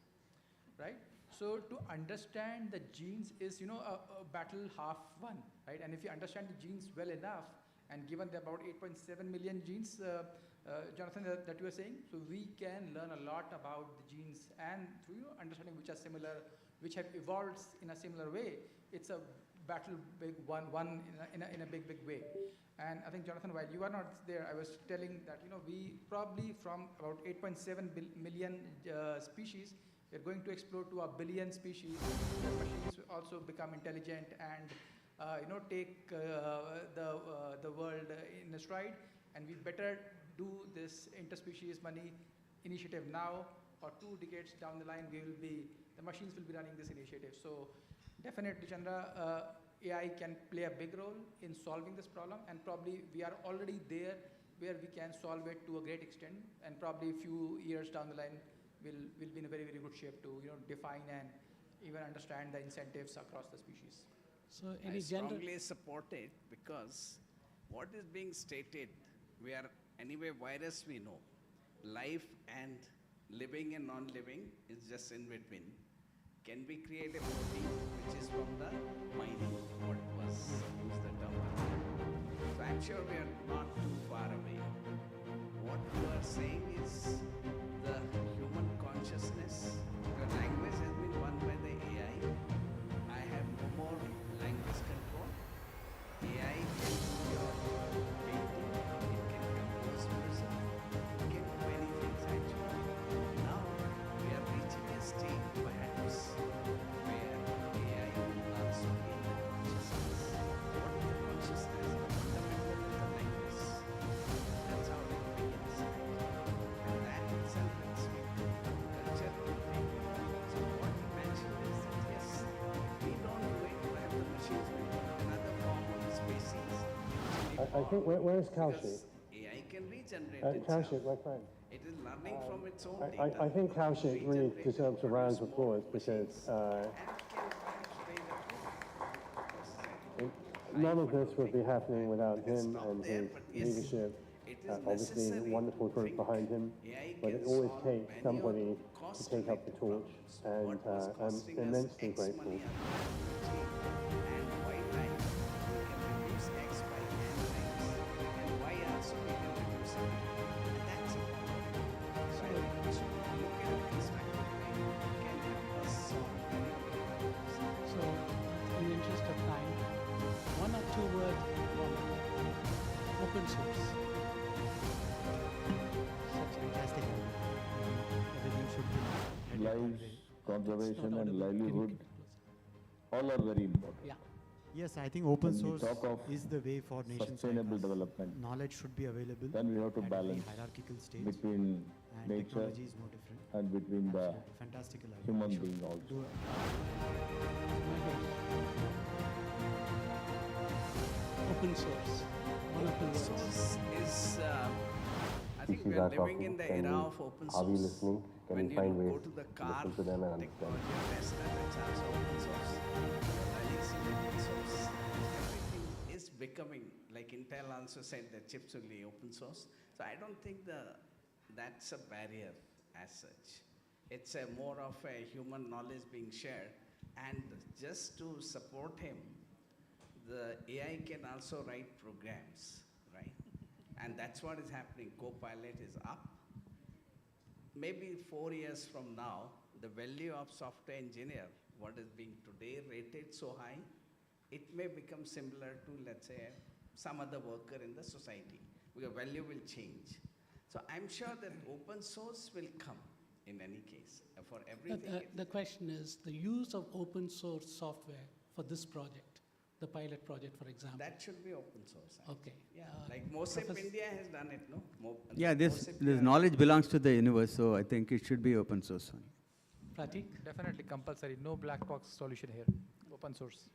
right? So to understand the genes is a battle half won, right? And if you understand the genes well enough, and given the about 8.7 million genes, Jonathan, that you were saying, so we can learn a lot about the genes, and through understanding which are similar, which have evolved in a similar way, it's a battle big one in a big way. And I think, Jonathan, while you are not there, I was telling that we probably from about 8.7 million species, we're going to explore to 1 billion species. The machines will also become intelligent and take the world in a stride, and we better do this interspecies money initiative now, or 2 decades down the line, the machines will be running this initiative. So definitely, Chandra, AI can play a big role in solving this problem, and probably we are already there where we can solve it to a great extent, and probably a few years down the line, we'll be in a very, very good shape to define and even understand the incentives across the species. So I strongly support it, because what is being stated, we are anyway virus we know. Life and living and non-living is just in between. Can we create a protein which is from the mining, what was used the term? So I'm sure we are not too far away. What you are saying is the human consciousness. The language has been won by the AI. I have no more language control. AI can do your painting, it can compose music, it can do many things actually. Now we are reaching a state perhaps where AI will also gain the consciousness. What is the consciousness? Fundamental to the language. That's how it begins. And that itself I think, where's Kaushik? Because AI can regenerate Kaushik, itself. my friend. It is learning from its own I data. think Kaushik really Regenerate, deserves a round of produce more applause because machines, and can play the none of this would be happening without him and there, his but yes, leadership. it is Obviously, a necessary wonderful to group think behind him, AI but can it always solve takes many somebody of to take up the torch, and what was costing I'm us immensely X grateful. money and Y time, we can reduce X by N times, and Y also we can reduce it. And that's it. So I think we should look at a constructive way can help us solve many problems. So, in the interest of time, one or two words on open source. Such fantastic idea. Everything should be headed that Lives, way. conservation, and audible. Can you livelihood, keep it closer? all are very important. Yeah. Yes, I think open When we source talk of is the way for nations like sustainable us. development, Knowledge should be available then we have to at every balance hierarchical stage, between and nature technology is no different. and between the Absolutely fantastical idea. human We should being also. do Open source. One or two Open words. source is, I think This we is are our living topic. in the Can era we- of open Are we source. listening? Can When we you find go ways to the to car listen to them and understand? technology test and it's also open source. Linux is open source. Everything is becoming, like Intel also said, the chips will be open source. So I don't think that's a barrier as such. It's a more of a human knowledge being shared. And just to support him, the AI can also write programs, right? And that's what is happening. Copilot is up. Maybe 4 years from now, the value of software engineer, what is being today rated so high, it may become similar to, let's say, some other worker in the society, because value will change. So I'm sure that open source will come in any case. For everything. The question is the use of open source software for this project, the pilot project, for example. That should be open source. Okay. Yeah, like MOSIP Professor- India has done it, no? Yeah, this MOSIP, knowledge belongs to the universe, so I think it should be open source. Pratik? Definitely compulsory. No black box solution here. Open source.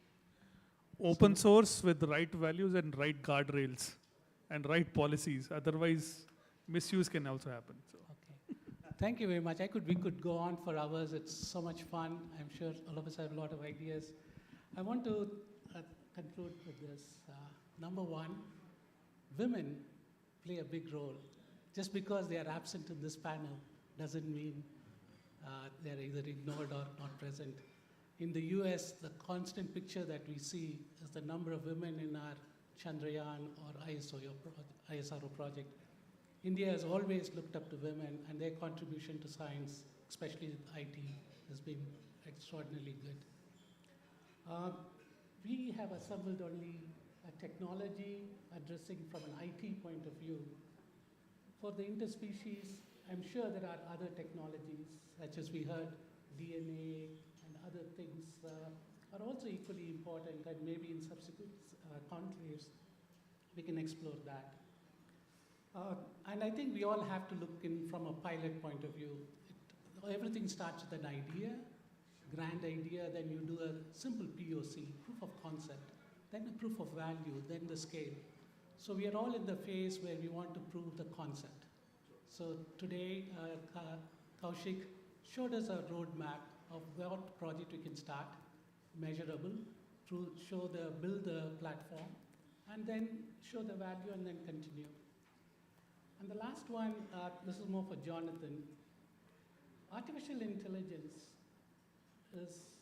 Open source with the right values and right guardrails and right policies. Otherwise, misuse can also happen. So. Thank you very much. We could go on for hours. It's so much fun. I'm sure all of us have a lot of ideas. I want to conclude with this. Number one, women play a big role. Just because they are absent in this panel doesn't mean they are either ignored or not present. In the US, the constant picture that we see is the number of women in our Chandrayaan or ISRO project. India has always looked up to women, and their contribution to science, especially IT, has been extraordinarily good. We have assembled only a technology addressing from an IT point of view. For the interspecies, I'm sure there are other technologies, such as we heard, DNA and other things are also equally important, and maybe in subsequent conclaves, we can explore that. And I think we all have to look in from a pilot point of view. Everything starts with an idea, grand idea, then you do a simple POC, proof of concept, then a proof of value, then the scale. So we are all in the phase where we want to prove the concept. So today, Kaushik showed us a roadmap of what project we can start, measurable, build the platform, and then show the value and then continue. And the last one, this is more for Jonathan. Artificial intelligence is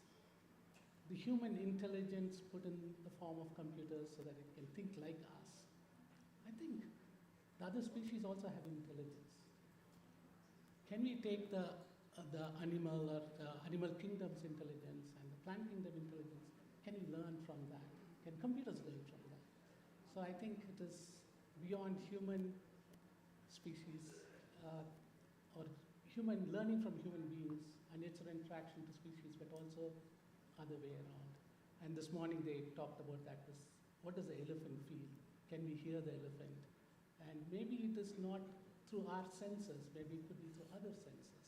the human intelligence put in the form of computers so that it can think like us. I think the other species also have intelligence. Can we take the animal or the animal kingdom's intelligence and the plant kingdom intelligence? Can we learn from that? Can computers learn from that? So I think it is beyond human species or human learning from human beings and its interaction to species, but also other way around. And this morning they talked about that. What does the elephant feel? Can we hear the elephant? And maybe it is not through our senses, maybe it could be through other senses.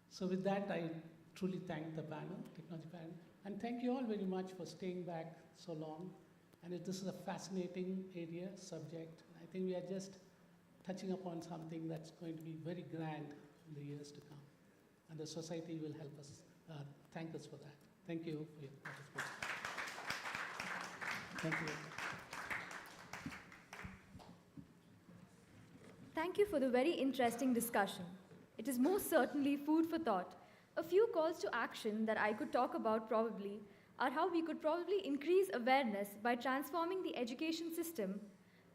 So with that, I truly thank the panel, technology panel, and thank you all very much for staying back so long This is a fascinating area, subject. I think we are just touching upon something that's going to be very grand in the years to come. And the society will help us, thank us for that. Thank you for your participation. Thank you. Thank you for the very interesting discussion. It is most certainly food for thought. A few calls to action that I could talk about probably are how we could probably increase awareness by transforming the education system,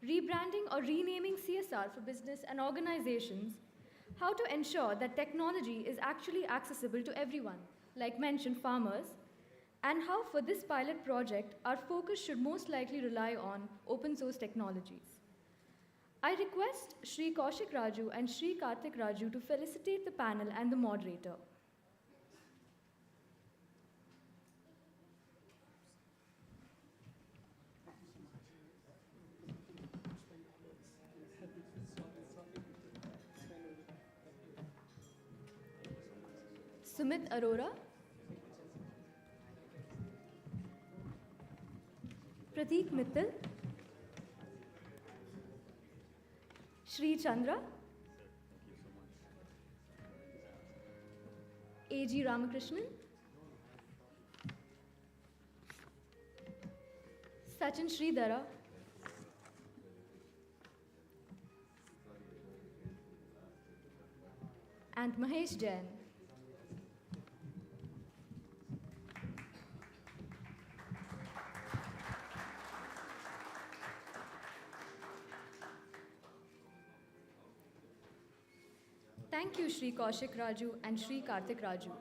rebranding or renaming CSR for business and organizations, how to ensure that technology is actually accessible to everyone, like mentioned farmers, and how for this pilot project, our focus should most likely rely on open source technologies. I request Shri Kaushik Raju and Shri Karthik Raju to felicitate the panel and the moderator. Sumit Arora, Prateek Mittal, Shri Chandra, A.G. Ramakrishnan, Sachin Sridhara, and Mahesh Jain. Thank you, Shri Kaushik Raju and Shri Karthik Raju.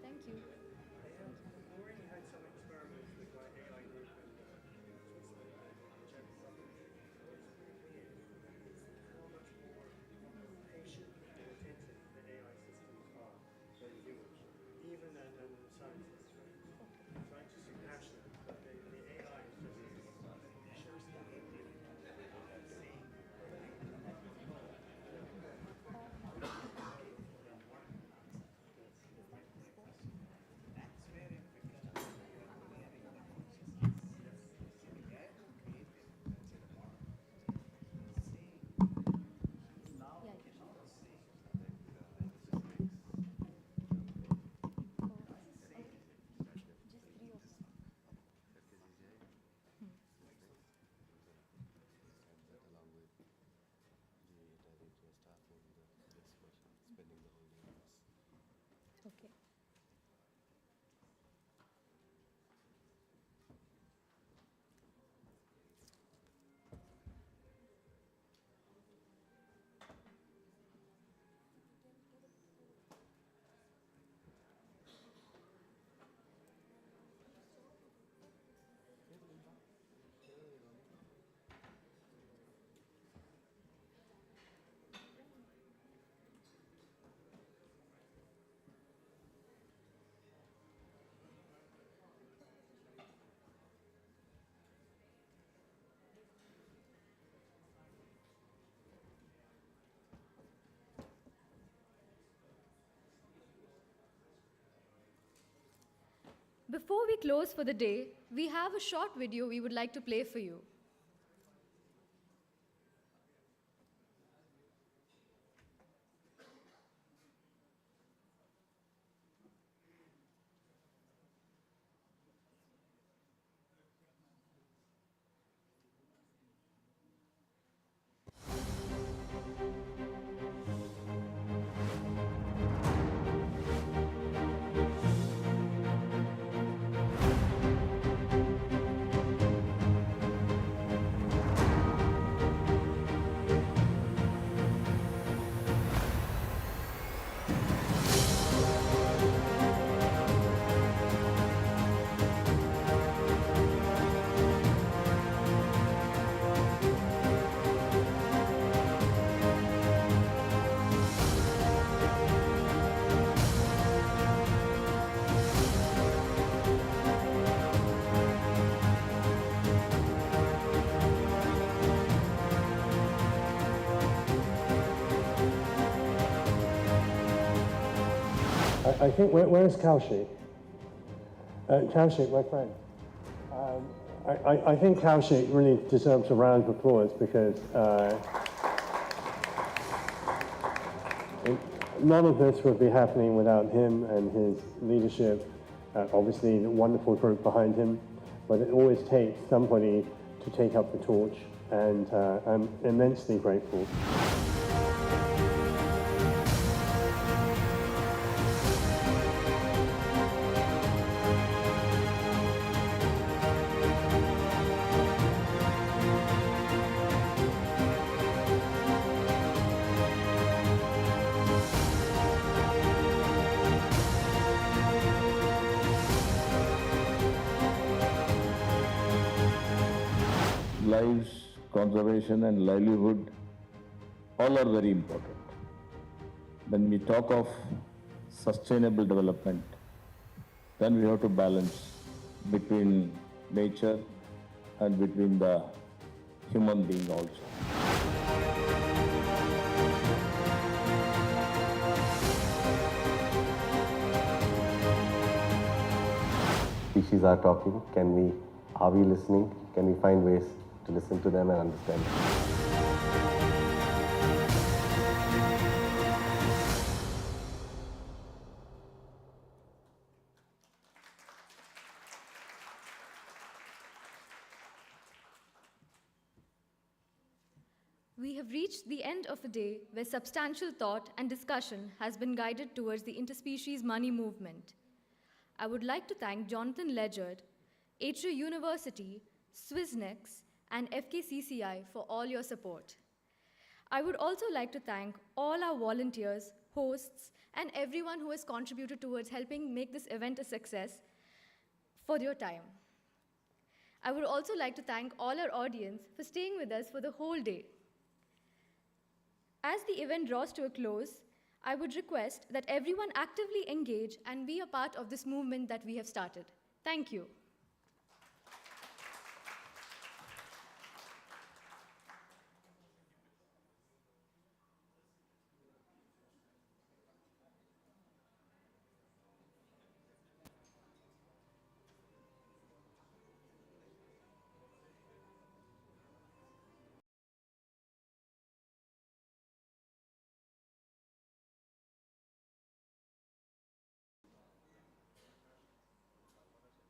Thank you. Okay. Before we close for the day, we have a short video we would like to play for you. I think, where's Kaushik? Kaushik, my friend. I think Kaushik really deserves a round of applause because none of this would be happening without him and his leadership. Obviously, the wonderful group behind him, but it always takes somebody to take up the torch, and I'm immensely grateful. Lives, conservation and livelihood, all are very important. When we talk of sustainable development, then we have to balance between nature and between the human being also. Species are talking. Are we listening? Can we find ways to listen to them and understand them? We have reached the end of a day where substantial thought and discussion has been guided towards the interspecies money movement. I would like to thank Jonathan Ledgard, Atria University, Swissnex, and FKCCI for all your support. I would also like to thank all our volunteers, hosts, and everyone who has contributed towards helping make this event a success for your time. I would also like to thank all our audience for staying with us for the whole day. As the event draws to a close, I would request that everyone actively engage and be a part of this movement that we have started. Thank you.